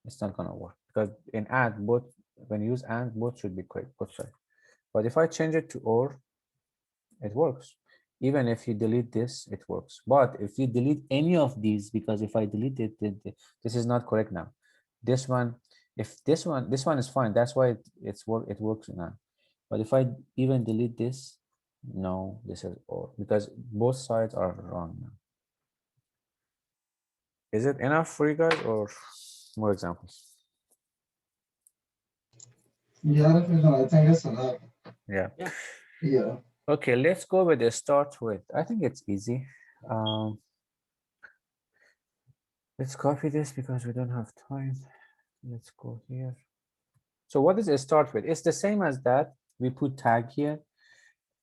It's not gonna work because in and both, when you use and, both should be quick, both sides. But if I change it to or, it works. Even if you delete this, it works. But if you delete any of these, because if I delete it, this is not correct now. This one, if this one is fine. That's why it works now. But if I even delete this, no, this is or, because both sides are wrong now. Is it enough for you guys or more examples? Yeah, I think it's enough. Yeah. Yeah. Okay, let's go with the start with. I think it's easy. Let's copy this because we don't have time. Let's go here. So what does it start with? It's the same as that. We put tag here.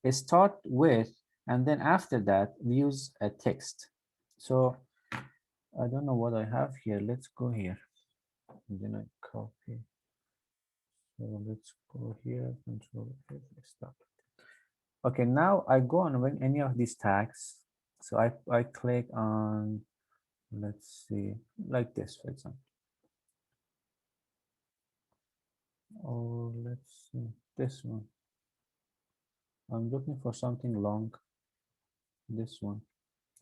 It start with, and then after that, we use a text. So I don't know what I have here. Let's go here. And then I copy. So let's go here, Control F, stop. Okay, now I go on when any of these tags. So I click on, let's see, like this, for example. Or let's see this one. I'm looking for something long. This one.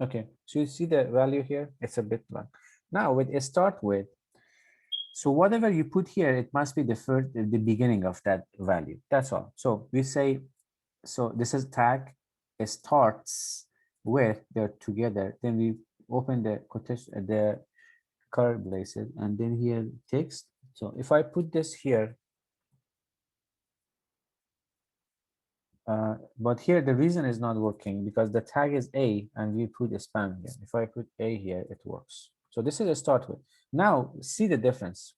Okay, so you see the value here, it's a bit long. Now with a start with, so whatever you put here, it must be the beginning of that value. That's all. So we say, so this is tag, it starts with, they're together. Then we open the quotation, the curly braces, and then here text. So if I put this here, but here the reason is not working because the tag is A and we put a spam here. If I put A here, it works. So this is a start with. Now see the difference.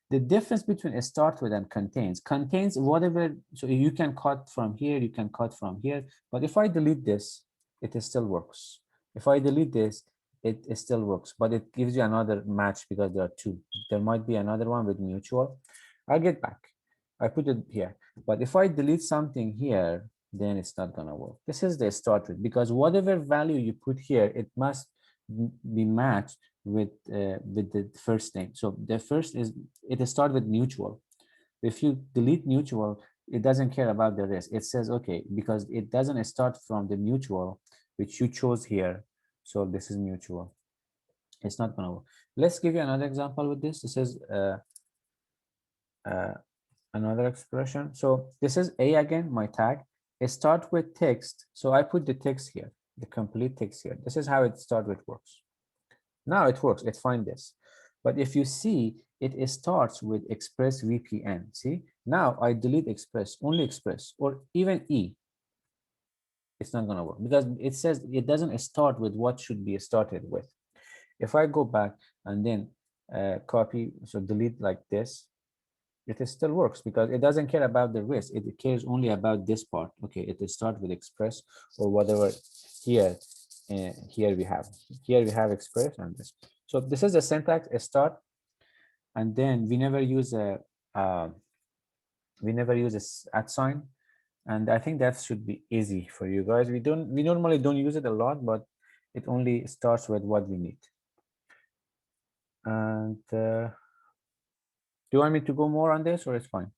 The difference between a start with and contains whatever. So you can cut from here, you can cut from here. But if I delete this, it still works. If I delete this, it still works. But it gives you another match because there are two. There might be another one with mutual. I'll get back. I put it here. But if I delete something here, then it's not gonna work. This is the start with, because whatever value you put here, it must be matched with the first name. So the first is, it starts with mutual. If you delete mutual, it doesn't care about the rest. It says, okay, because it doesn't start from the mutual, which you chose here. So this is mutual. It's not gonna work. Let's give you another example with this. This is another expression. So this is A again, my tag. It starts with text. So I put the text here, the complete text here. This is how it start with works. Now it works, it finds this. But if you see, it starts with Express VPN. See, now I delete Express, only Express, or even E. It's not gonna work because it says it doesn't start with what should be started with. If I go back and then copy, so delete like this, it still works because it doesn't care about the rest. It cares only about this part. Okay, it starts with Express or whatever here. Here we have Express and this. So this is the syntax: a start, and then we never use a at sign, and I think that should be easy for you guys. We normally don't use it a lot, but it only starts with what we need. And do you want me to go more on this, or it's fine?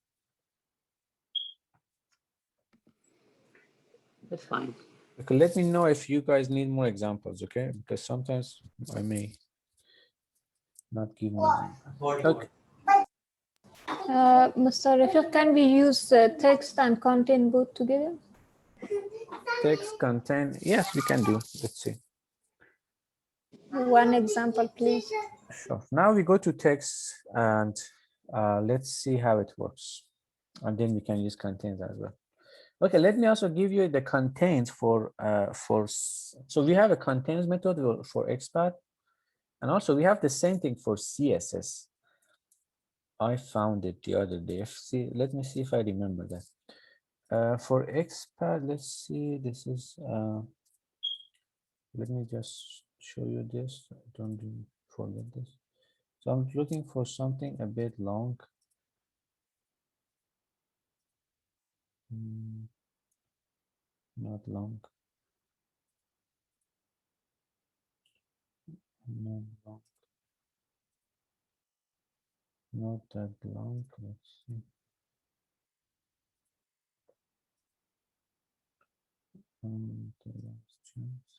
That's fine. Okay, let me know if you guys need more examples, okay? Because sometimes I may not give more examples. Okay. Mr. Rafiq, can we use text and content both together? Text content, yes, we can do. Let's see. One example, please. Sure. Now we go to text and let's see how it works. And then we can use contains as well. Okay, let me also give you the contains for so we have a contains method for Xpath, and also we have the same thing for CSS. I found it the other day. See, let me see if I remember that. For Xpath, let's see, this is, let me just show you this. Don't forget this. So I'm looking for something a bit long. Not long. Not long. Not that long. Let's see. The last chance.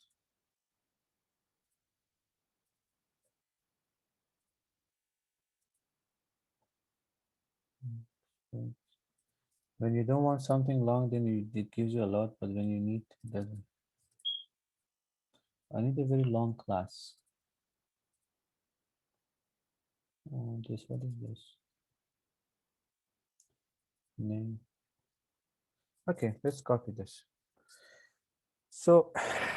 When you don't want something long, then it gives you a lot, but when you need, it doesn't. I need a very long class. What is this? Name. Okay, let's copy this. So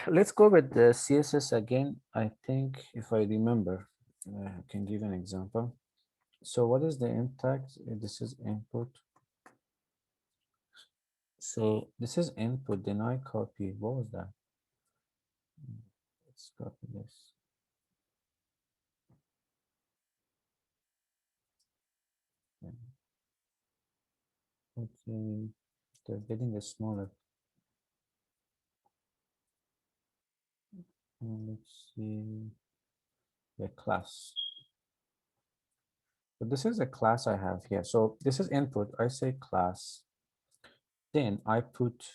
let's go with the CSS again. I think if I remember, I can give an example. So what is the intact? This is input. So this is input, then I copy. What was that? Let's copy this. Okay, they're getting smaller. Let's see the class. So this is a class I have here. So this is input. I say class. Then I put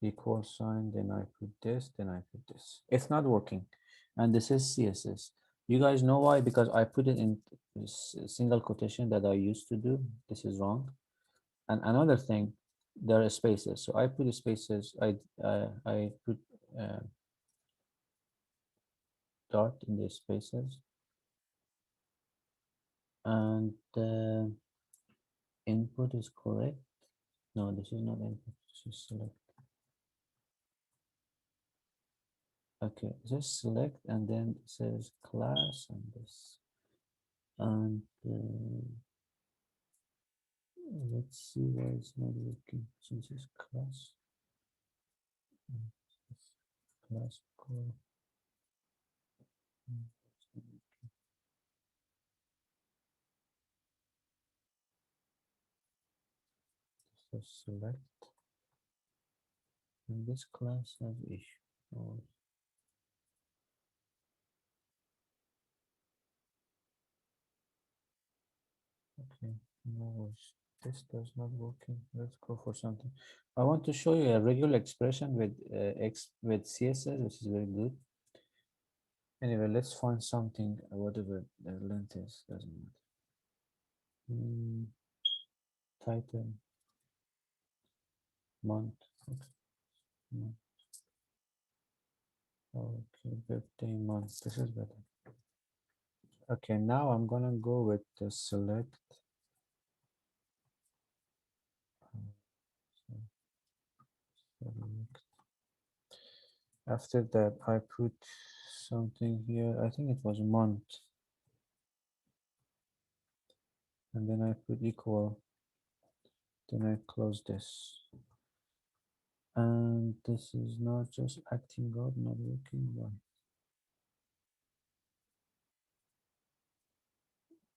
equal sign. Then I put this. Then I put this. It's not working. And this is CSS. You guys know why? Because I put it in single quotation that I used to do. This is wrong. And another thing, there are spaces. So I put spaces. I put dot in the spaces. And input is correct. No, this is not input. This is select. Okay, just select and then it says class and this. And let's see why it's not working. Since it's class. Class core. So select. And this class has issue. Oh, okay, no worries. This does not working. Let's go for something. I want to show you a regular expression with CSS, which is very good. Anyway, let's find something, whatever the length is, doesn't matter. Title, month, okay. Month. Okay, birthday month. This is better. Okay, now I'm gonna go with the select. Select. After that, I put something here. I think it was month. And then I put equal. Then I close this. And this is not just acting out, not working. Why?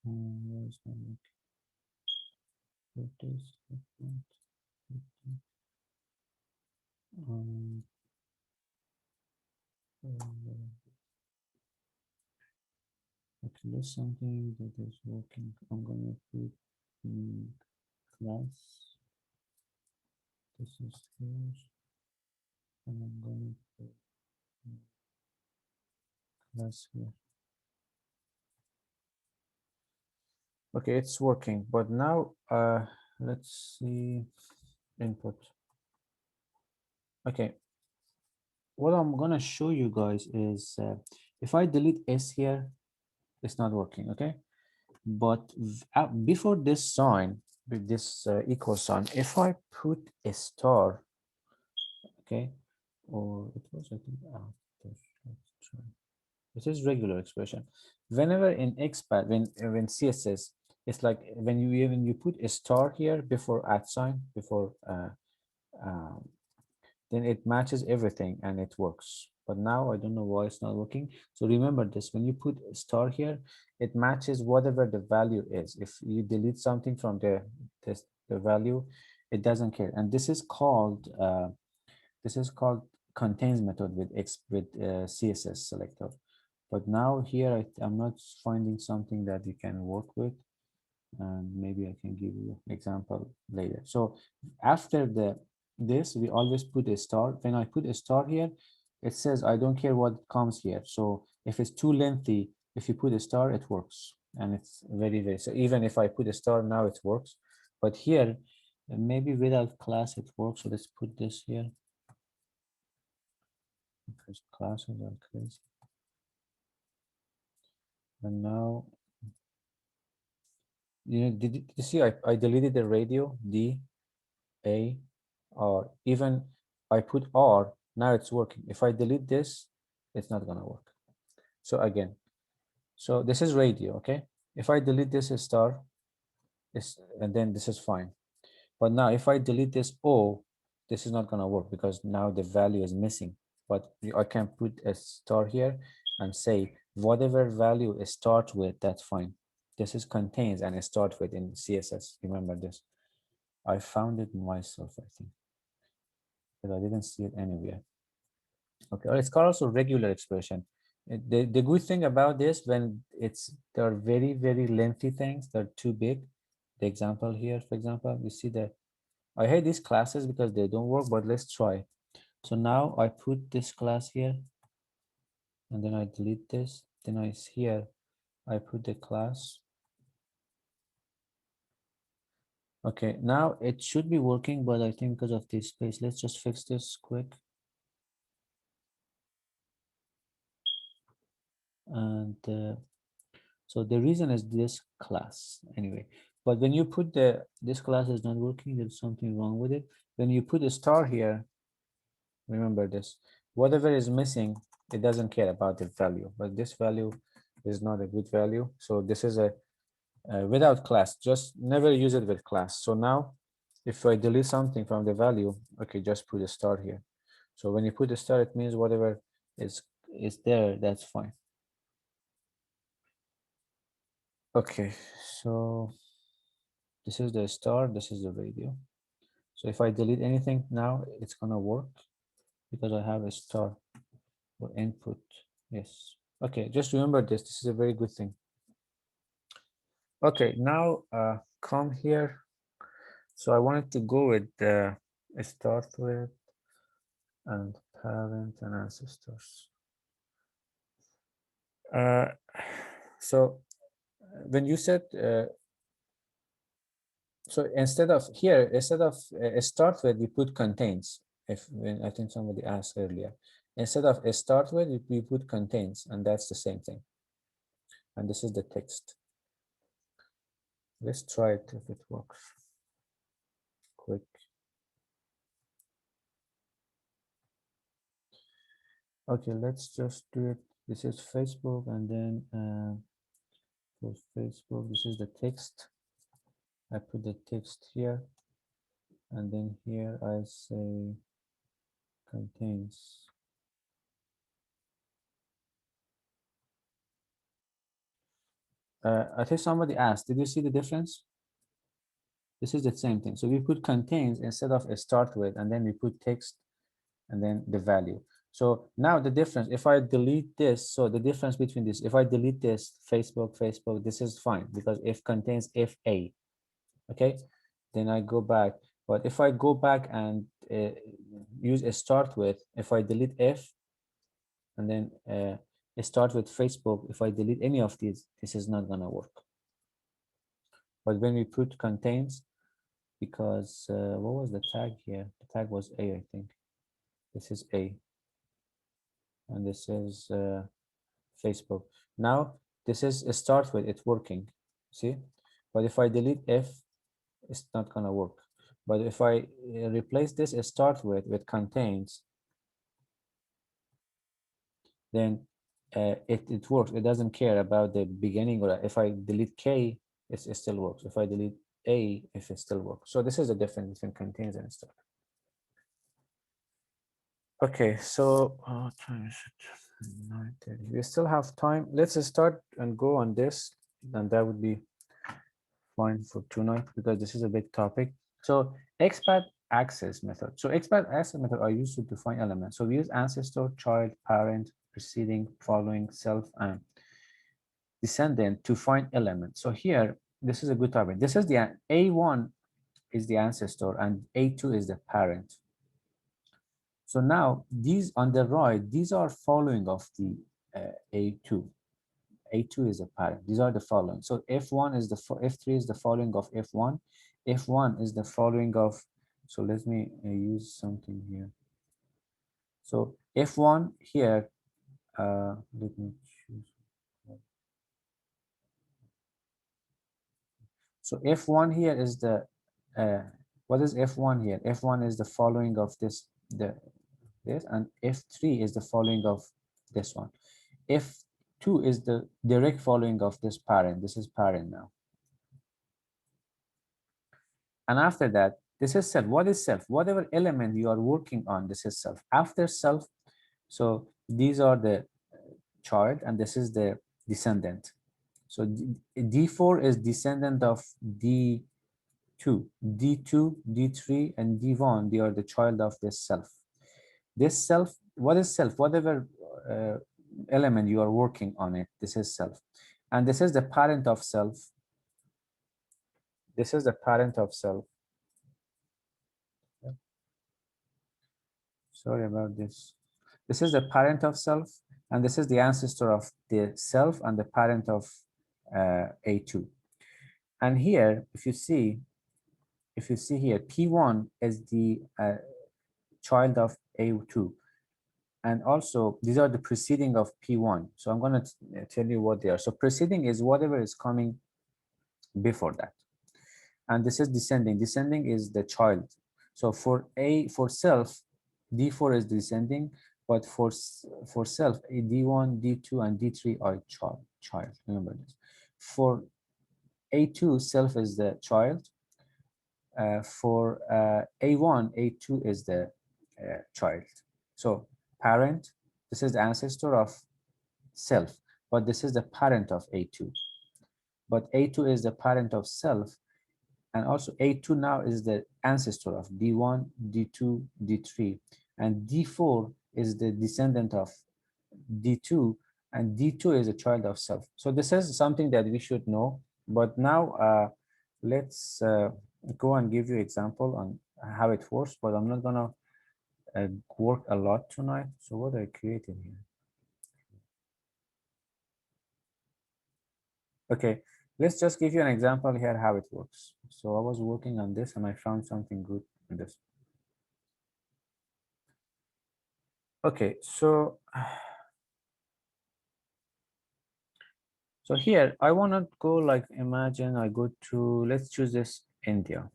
Why is not working? This. Um, okay, there's something that is working. I'm gonna put class. This is here, and I'm gonna put class here. Okay, it's working, but now let's see input. Okay, what I'm gonna show you guys is if I delete S here, it's not working, okay? But before this sign, with this equal sign, if I put a star, okay, or it was, I think, let's try. This is regular expression. Whenever in Xpath, when CSS, it's like when you put a star here before at sign, before then it matches everything and it works. But now I don't know why it's not working. So remember this, when you put a star here, it matches whatever the value is. If you delete something from the value, it doesn't care. And this is called contains method with CSS selector. But now here I'm not finding something that you can work with, and maybe I can give you an example later. So after this, we always put a star. When I put a star here, it says I don't care what comes here. So if it's too lengthy, if you put a star, it works, and it's very. So even if I put a star now, it works. But here, maybe without class, it works. So let's put this here because classes are crazy. And now, did you see I deleted the radio, D, A, R. Even I put R, now it's working. If I delete this, it's not gonna work. So again, so this is radio, okay? If I delete this star, and then this is fine. But now if I delete this O, this is not gonna work because now the value is missing. But I can put a star here and say whatever value it starts with, that's fine. This is contains and it starts with in CSS. Remember this. I found it myself, I think, but I didn't see it anywhere. Okay, it's called also regular expression. The good thing about this, when there are very, very lengthy things, they're too big. The example here, for example, you see that I hate these classes because they don't work, but let's try. So now I put this class here, and then I delete this. Then here, I put the class. Okay, now it should be working, but I think because of this space, let's just fix this quick. And so the reason is this class anyway. But when you put this class is not working, there's something wrong with it. When you put a star here, remember this, whatever is missing, it doesn't care about the value, but this value is not a good value. So this is a without class, just never use it with class. So now if I delete something from the value, okay, just put a star here. So when you put a star, it means whatever is there, that's fine. Okay, so this is the star, this is the radio. So if I delete anything now, it's gonna work because I have a star for input. Yes. Okay, just remember this. This is a very good thing. Okay, now come here. So I wanted to go with start with and parent and ancestors. So when you said so instead of here, instead of start with, you put contains. When I think somebody asked earlier, instead of start with, we put contains, and that's the same thing. And this is the text. Let's try it if it works. Quick. Okay, let's just do it. This is Facebook, and then for Facebook, this is the text. I put the text here, and then here I say contains. I think somebody asked, did you see the difference? This is the same thing. So we put contains instead of a start with, and then we put text and then the value. So now the difference, if I delete this, so the difference between this, if I delete this, Facebook, this is fine because if contains if a, okay, then I go back. But if I go back and use a start with, if I delete if, and then start with Facebook, if I delete any of these, this is not gonna work. But when we put contains, because what was the tag here? The tag was A, I think. This is A. And this is Facebook. Now, this is a start with, it's working, see? But if I delete F, it's not gonna work. But if I replace this start with contains, then it works. It doesn't care about the beginning, or if I delete K, it still works. If I delete A, if it still works. So this is the difference between contains and start. Okay, so what time is it? 9:30. We still have time. Let's start and go on this, and that would be fine for tonight because this is a big topic. So XPath access method. So XPath access method are used to define elements. So we use ancestor, child, parent, preceding, following, self, and descendant to find elements. So here, this is a good topic. This is the A1 is the ancestor and A2 is the parent. So now these on the right, these are following of the A2. A2 is a parent. These are the following. So F1 is the F3 is the following of F1. F1 is the following of. So let me use something here. So F1 here. Let me choose. So F1 here is the. What is F1 here? F1 is the following of this and F3 is the following of this one. F2 is the direct following of this parent. This is parent now. And after that, this is self. What is self? Whatever element you are working on, this is self. After self, so these are the child and this is the descendant. So D4 is descendant of D2. D2, D3, and D1, they are the child of this self. This self, what is self? Whatever element you are working on it, this is self. And this is the parent of self. This is the parent of self. Sorry about this. This is the parent of self, and this is the ancestor of the self and the parent of A2. And here, if you see here, P1 is the child of A2. And also, these are the preceding of P1. So I'm going to tell you what they are. So preceding is whatever is coming before that. And this is descending. Descending is the child. So for self, D4 is descending, but for self, D1, D2, and D3 are child. Remember this. For A2, self is the child. For A1, A2 is the child. So parent, this is the ancestor of self, but this is the parent of A2. But A2 is the parent of self, and also A2 now is the ancestor of D1, D2, D3, and D4 is the descendant of D2, and D2 is a child of self. So this is something that we should know. But now let's go and give you example on how it works, but I'm not gonna work a lot tonight. So what I created here. Okay, let's just give you an example here how it works. So I was working on this and I found something good in this. Okay, so here I want to go, like, imagine I go to, let's choose this India.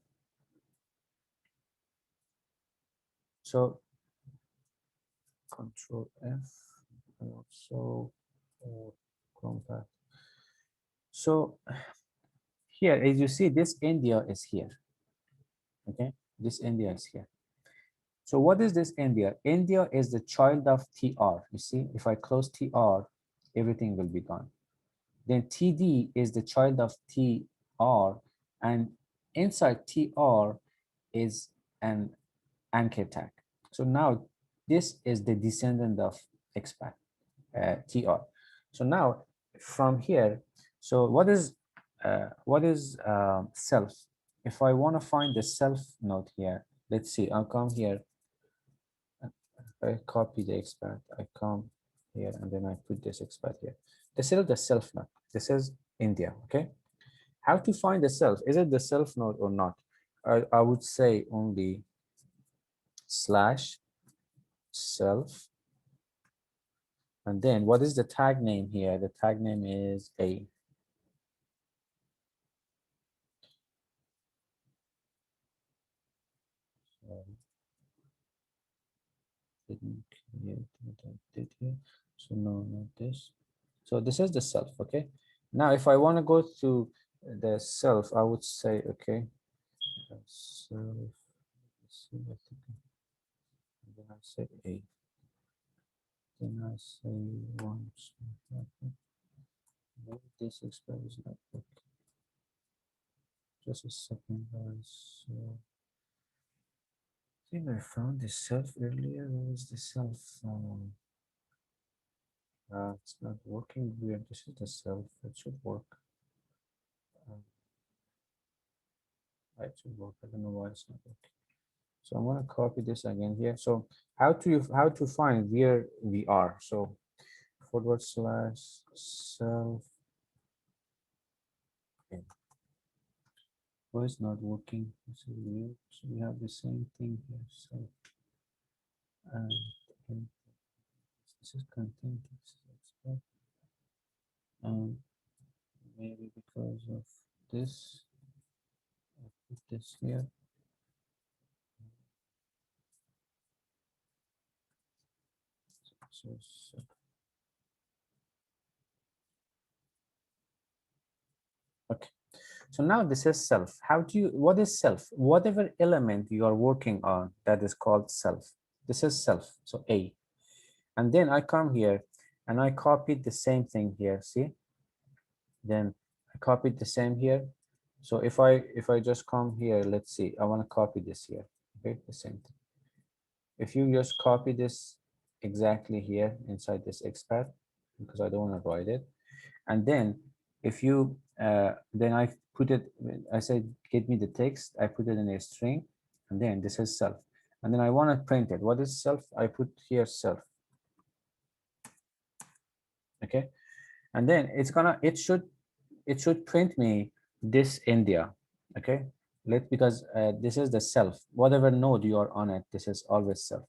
So Control F, also compact. So here, as you see, this India is here. Okay, this India is here. So what is this India? India is the child of TR. You see, if I close TR, everything will be gone. Then TD is the child of TR, and inside TR is an anchor tag. So now this is the descendant of Xpath, TR. So now from here, so what is self? If I want to find the self node here, let's see, I'll come here. I copy the Xpath, I come here, and then I put this Xpath here. This is the self node. This is India, okay? How to find the self? Is it the self node or not? I would say only slash self. And then what is the tag name here? The tag name is A. Didn't create what I did here. So no, not this. So this is the self, okay? Now, if I want to go to the self, I would say, okay, self, and then I say A. Then I say one. Maybe this expression is not working. Just a second, guys. So, I think I found the self earlier. Where is the self? It's not working weird. This is the self. It should work. It should work. I don't know why it's not working. So I'm gonna copy this again here. So how to find where we are? So /self. Okay. Why is not working? This is weird. So we have the same thing here. So and this is content. Maybe because of this, I put this here. So okay. So now this is self. What is self? Whatever element you are working on, that is called self. This is self, so A. And then I come here and I copied the same thing here, see? Then I copied the same here. So if I just come here, let's see, I want to copy this here, okay, the same thing. If you just copy this exactly here inside this Xpath, because I don't want to write it. And then if you, then I put it, I said, get me the text, I put it in a string, and then this is self. And then I want to print it. What is self? I put here self. Okay. And then it should print me this India. Okay. Because this is the self, whatever node you are on it, this is always self.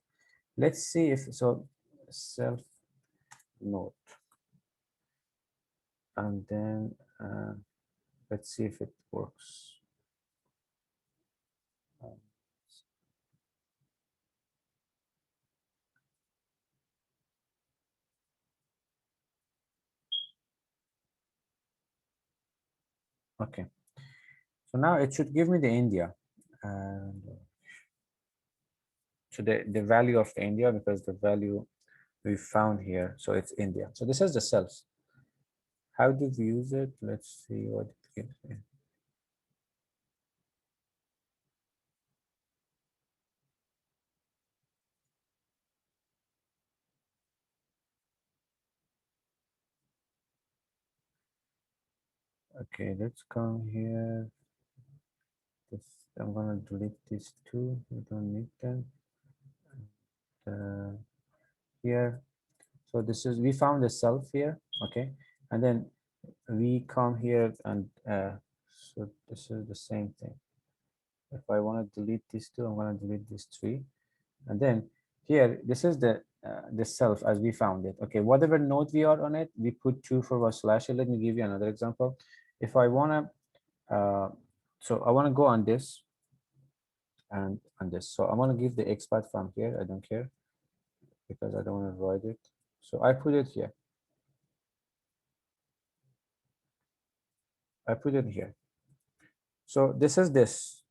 Let's see if, so self node. And then let's see if it works. Okay, so now it should give me the India, and so the value of the India, because the value we found here, so it's India. So this is the self. How do we use it? Let's see what it gives me. Okay, let's come here. This, I'm gonna delete these two. We don't need them. Here, so this is, we found the self here. Okay, and then we come here and so this is the same thing. If I want to delete these two, I'm going to delete these three, and then here this is the self as we found it. Okay, whatever node we are on it, we put 2//. Let me give you another example. If I want to so I want to go on this and on this, so I want to give the Xpath from here. I don't care because I don't want to write it, so I put it here. I put it here. So this is this.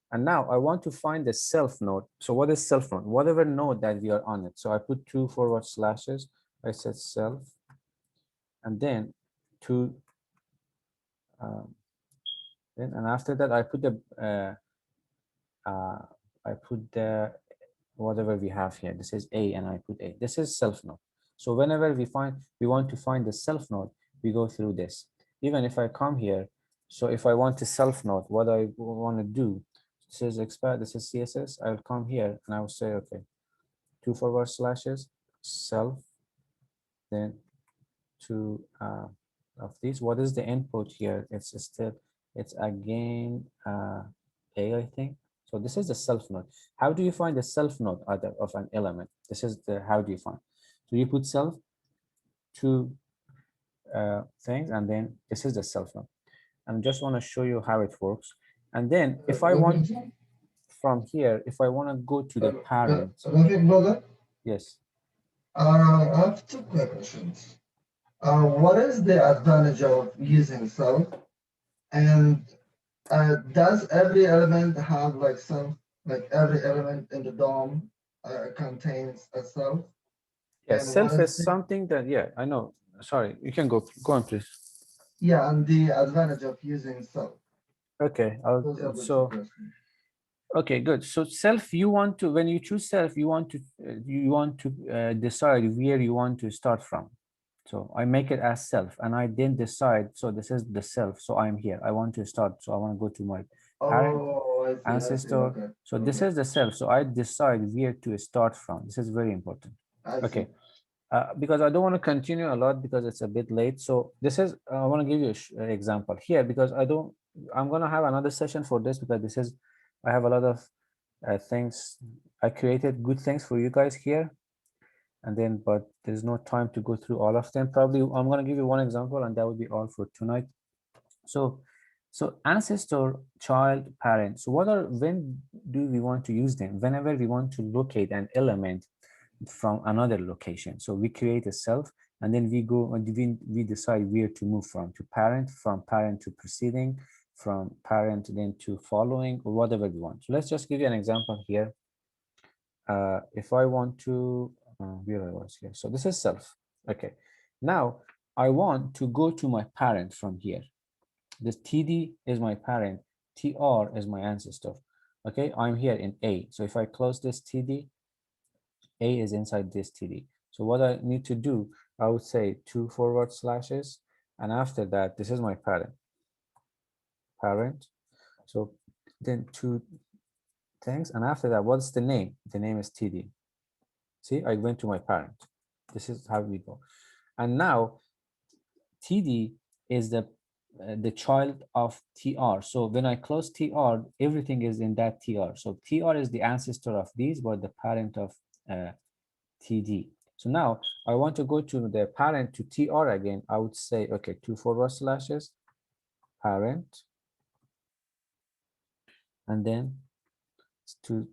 And now I want to find the self node. So what is self node? Whatever node that we are on it. So I put 2//. I said self, and then two, then and after that I put the whatever we have here. This is A, and I put A. This is self node. So whenever we want to find the self node, we go through this. Even if I come here, so if I want to self node, what I want to do, this is Xpath, this is CSS. I'll come here and I will say, okay, 2// self, then two of these. What is the input here? It's still, it's again A, I think. So this is the self node. How do you find the self node of an element? This is the, how do you find? So you put self, two things, and then this is the self node. And just want to show you how it works. And then if I want from here, if I want to go to the parent. Rafiq, brother, Yes. I have two questions. What is the advantage of using self? And does every element have like self, like every element in the DOM contains a self? Yeah, And what self is is something that, yeah, I know. Sorry, you can go on, please. yeah, and the advantage of using self? Okay, Those are the two so questions. okay, good. So self, you want to, when you choose self, you want to decide where you want to start from. So I make it as self, and I then decide. So this is the self. So I'm here. I want to start. So I want to go to my parent, Oh, I see, I see. ancestor. Okay. So this is the self. So I decide where to start from. This is very important. I see. Okay. Because I don't want to continue a lot because it's a bit late. So this is, I want to give you an example here because I'm going to have another session for this because this is, I have a lot of things. I created good things for you guys here. And then, but there's no time to go through all of them. Probably I'm going to give you one example and that would be all for tonight. So ancestor, child, parent. So when do we want to use them? Whenever we want to locate an element from another location. So we create a self, and then we go and we decide where to move from parent, from parent to preceding, from parent then to following, or whatever we want. So let's just give you an example here. If I want to, where I was here. So this is self. Okay. Now I want to go to my parent from here. This TD is my parent, TR is my ancestor. Okay, I'm here in A. So if I close this TD, A is inside this TD. So what I need to do, I would say 2 forward slashes, and after that, this is my parent. So then 2 things, and after that, what's the name? The name is TD. See, I went to my parent. This is how we go. And now TD is the child of TR. So when I close TR, everything is in that TR. So TR is the ancestor of these, but the parent of TD. So now I want to go to the parent to TR again. I would say, okay, 2 forward slashes, parent, and then 2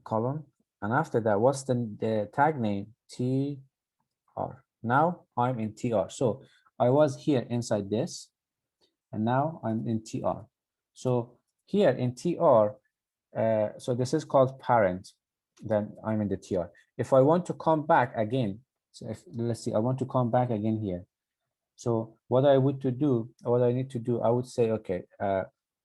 column. And after that, what's the tag name? TR. Now I'm in TR. So I was here inside this, and now I'm in TR. So here in TR, so this is called parent, then I'm in the TR. If I want to come back again, so let's see, I want to come back again here. So what I need to do, I would say, okay,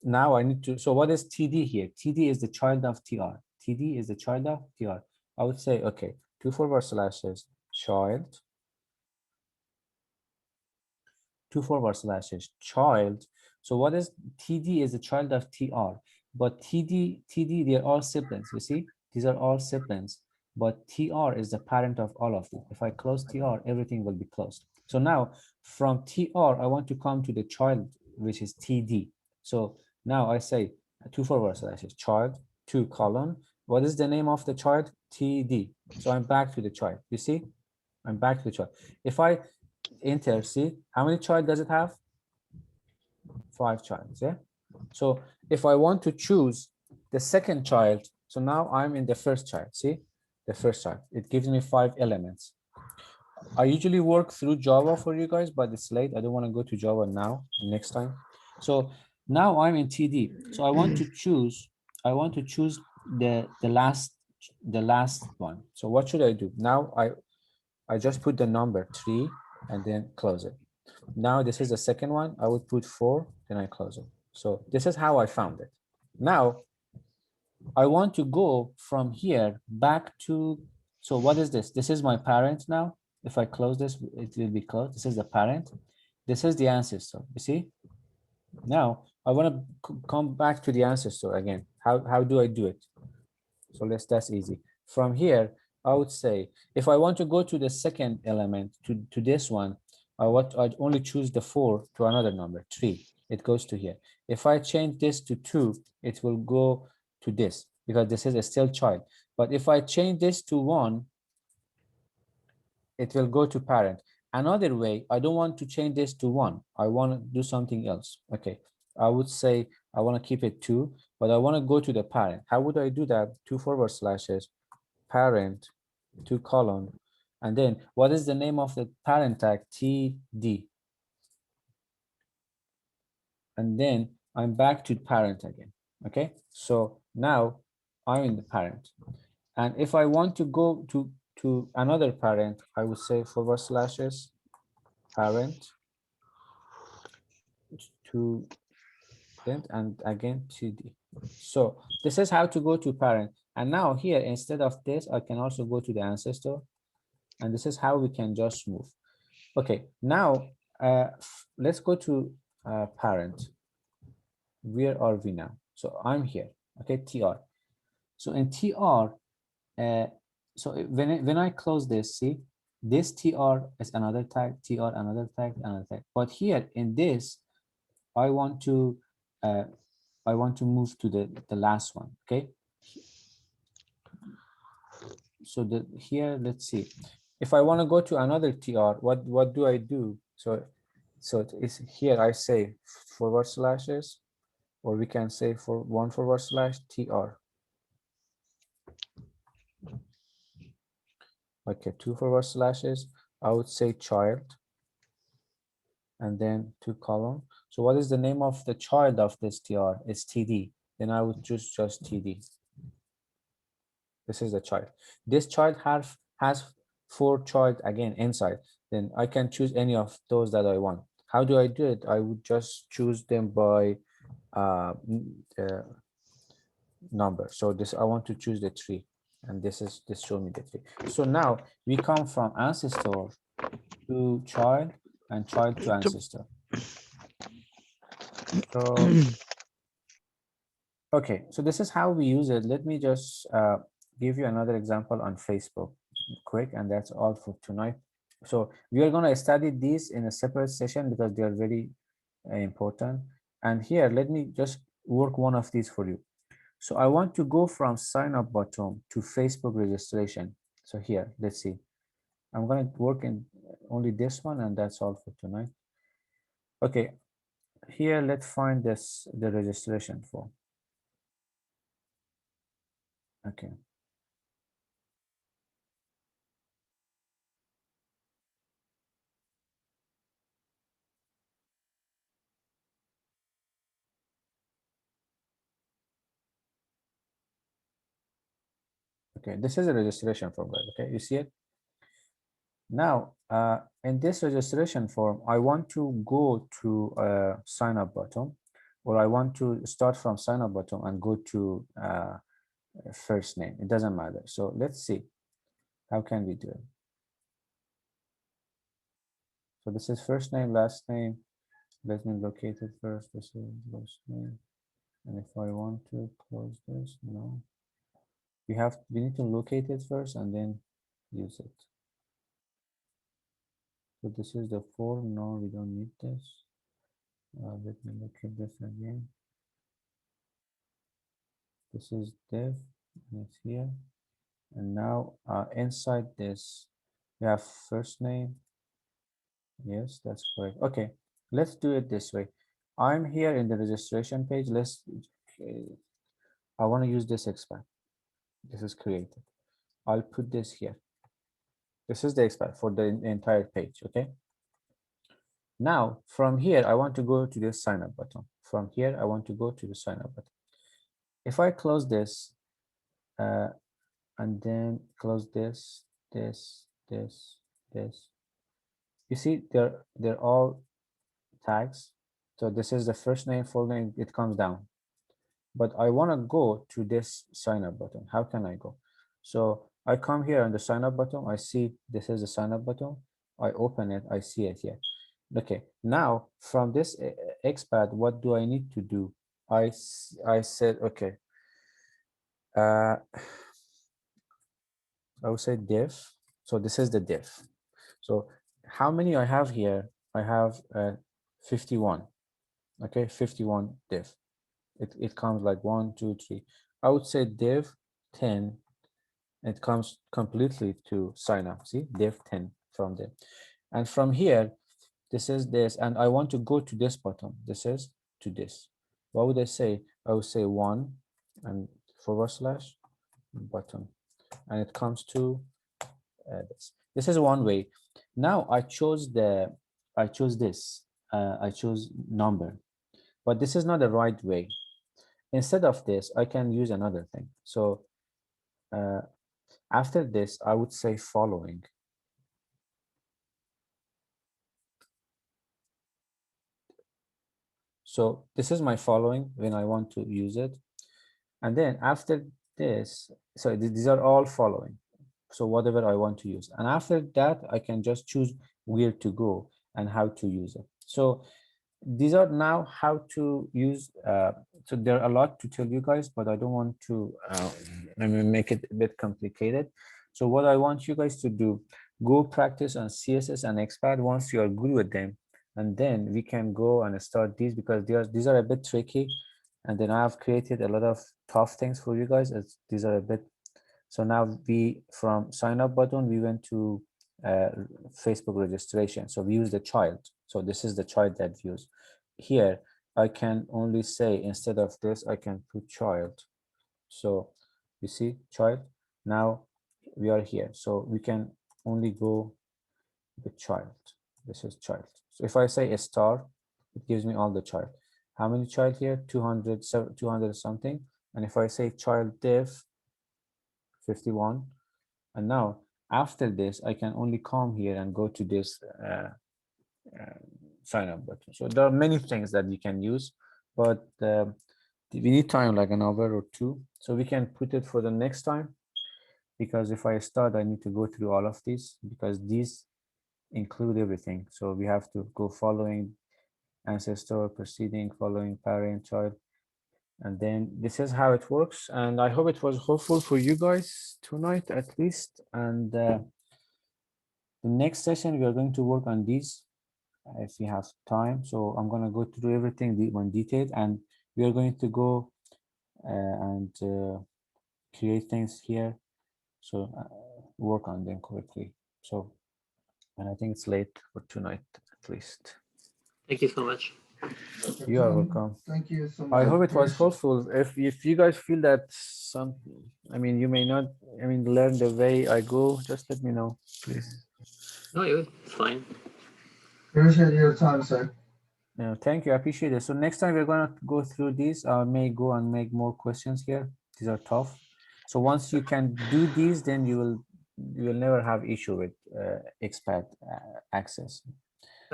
now I need to, so what is TD here? TD is the child of TR. TD is the child of TR. I would say, okay, 2 forward slashes, child, 2 forward slashes, child. So what is TD is the child of TR, but TD, they're all siblings. You see, these are all siblings, but TR is the parent of all of them. If I close TR, everything will be closed. So now from TR, I want to come to the child, which is TD. So now I say 2 forward slashes, child, 2 colon. What is the name of the child? TD. So I'm back to the child. You see, I'm back to the child. If I enter, see, how many child does it have? 5 childs, yeah? So if I want to choose the second child, so now I'm in the first child, see? The first child, it gives me 5 elements. I usually work through Java for you guys, but it's late. I don't want to go to Java now, next time. So now I'm in TD. So I want to choose the last one. So what should I do? Now I just put the number 3 and then close it. Now this is the second one. I would put 4, then I close it. So this is how I found it. Now I want to go from here back to, so what is this? This is my parent now. If I close this, it will be closed. This is the parent. This is the ancestor, you see? Now I want to come back to the ancestor again. How do I do it? So that's easy. From here, I would say, if I want to go to the second element, to this one, I'd only choose the 4 to another number, 3. It goes to here. If I change this to 2, it will go to this, because this is a still child. But if I change this to 1, it will go to parent. Another way, I don't want to change this to 1. I want to do something else. Okay, I would say I want to keep it 2, but I want to go to the parent. How would I do that? 2 forward slashes, parent, 2 colon, and then what is the name of the parent tag? TD. And then I'm back to parent again. Okay, so now I'm in the parent. And if I want to go to another parent, I would say forward slashes, parent, to then and again TD. So this is how to go to parent. And now here, instead of this, I can also go to the ancestor. And this is how we can just move. Okay, now let's go to parent. Where are we now? So I'm here, okay, TR. So in TR, so when I close this, see, this TR is another tag, TR, another tag, another tag. But here in this, I want to move to the last one, okay? So here, let's see. If I want to go to another TR, what do I do? So it's here I say forward slashes, or we can say for 1 forward slash TR. Okay, 2 forward slashes. I would say child, and then 2 column. So what is the name of the child of this TR? It's TD. Then I would choose just TD. This is the child. This child has 4 child again inside. Then I can choose any of those that I want. How do I do it? I would just choose them by number. So this, I want to choose the 3, and this show me the 3. So now we come from ancestor to child and child to ancestor. So, okay, so this is how we use it. Let me just give you another example on Facebook quick, and that's all for tonight. So we are going to study these in a separate session because they are very important. And here, let me just work one of these for you. So I want to go from sign up button to Facebook registration. So here, let's see. I'm going to work in only this one, and that's all for tonight. Okay, here, let's find the registration form. Okay. Okay, this is a registration form, guys. Okay, you see it? Now, in this registration form, I want to go to a sign up button, or I want to start from sign up button and go to first name. It doesn't matter. So let's see. How can we do it? So this is first name, last name. Let me locate it first. This is last name. And if I want to close this, no. We need to locate it first and then use it. So this is the form. No, we don't need this. Let me locate this again. This is div, and it's here. And now inside this, we have first name. Yes, that's correct. Okay, let's do it this way. I'm here in the registration page. I want to use this Xpath. This is created. I'll put this here. This is the Xpath for the entire page, okay? Now, from here, I want to go to this sign up button. From here, I want to go to the sign up button. If I close this, and then close this, this, you see they're all tags. So this is the first name, full name, it comes down. But I want to go to this sign up button. How can I go? So I come here on the sign up button. I see this is the sign up button. I open it. I see it here. Okay. Now from this Xpath, what do I need to do? I said, okay. I would say div. So this is the div. So how many I have here? I have 51. Okay, 51 div. It comes like 1, 2, 3. I would say div 10. It comes completely to sign up. See, div 10 from there. And from here, this is this. And I want to go to this button. This is to this. What would I say? I would say 1 and / button. And it comes to this. This is one way. Now I chose this. I chose number, but this is not the right way. Instead of this, I can use another thing. So after this, I would say following. So this is my following when I want to use it. And then after this, so these are all following. So whatever I want to use. And after that, I can just choose where to go and how to use it. So these are now how to use. So there are a lot to tell you guys, but I don't want to make it a bit complicated. So what I want you guys to do, go practice on CSS and Xpath once you are good with them. And then we can go and start these because these are a bit tricky. And then I've created a lot of tough things for you guys as these are a bit. So now from sign up button, we went to Facebook registration. So we use the child. So this is the child that views. Here, I can only say instead of this, I can put child. So you see child. Now we are here. So we can only go with child. This is child. So if I say a star, it gives me all the child. How many child here? 200 something. And if I say child div, 51. And now after this, I can only come here and go to this sign up button. So there are many things that you can use, but we need time like an hour or two. So we can put it for the next time, because if I start, I need to go through all of these because these include everything. So we have to go following ancestor, proceeding, following parent, child. And then this is how it works. And I hope it was helpful for you guys tonight at least. And the next session, we are going to work on these if we have time. So I'm going to go through everything in detail, and we are going to go and create things here. So work on them quickly. So, and I think it's late for tonight at least. Thank you so much. Dr. You are Tom, welcome. thank you so much. I hope it was Appreciate- helpful. If you guys feel that some, I mean, you may not, I mean, learn the way I go, just let me know, please. No, it's fine. Appreciate your time, sir. Yeah, thank you. I appreciate it. So next time we're gonna go through these. I may go and make more questions here. These are tough. So once you can do these, then you will never have issue with Xpath access.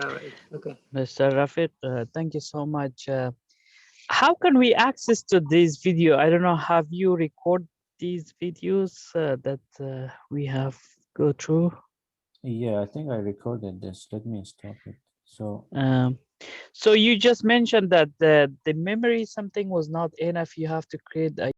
All right. Okay. Mr. Rafid, thank you so much. How can we access to this video? I don't know. Have you record these videos that we have go through? Yeah, I think I recorded this. Let me stop it. So So you just mentioned that the memory something was not enough. You have to create a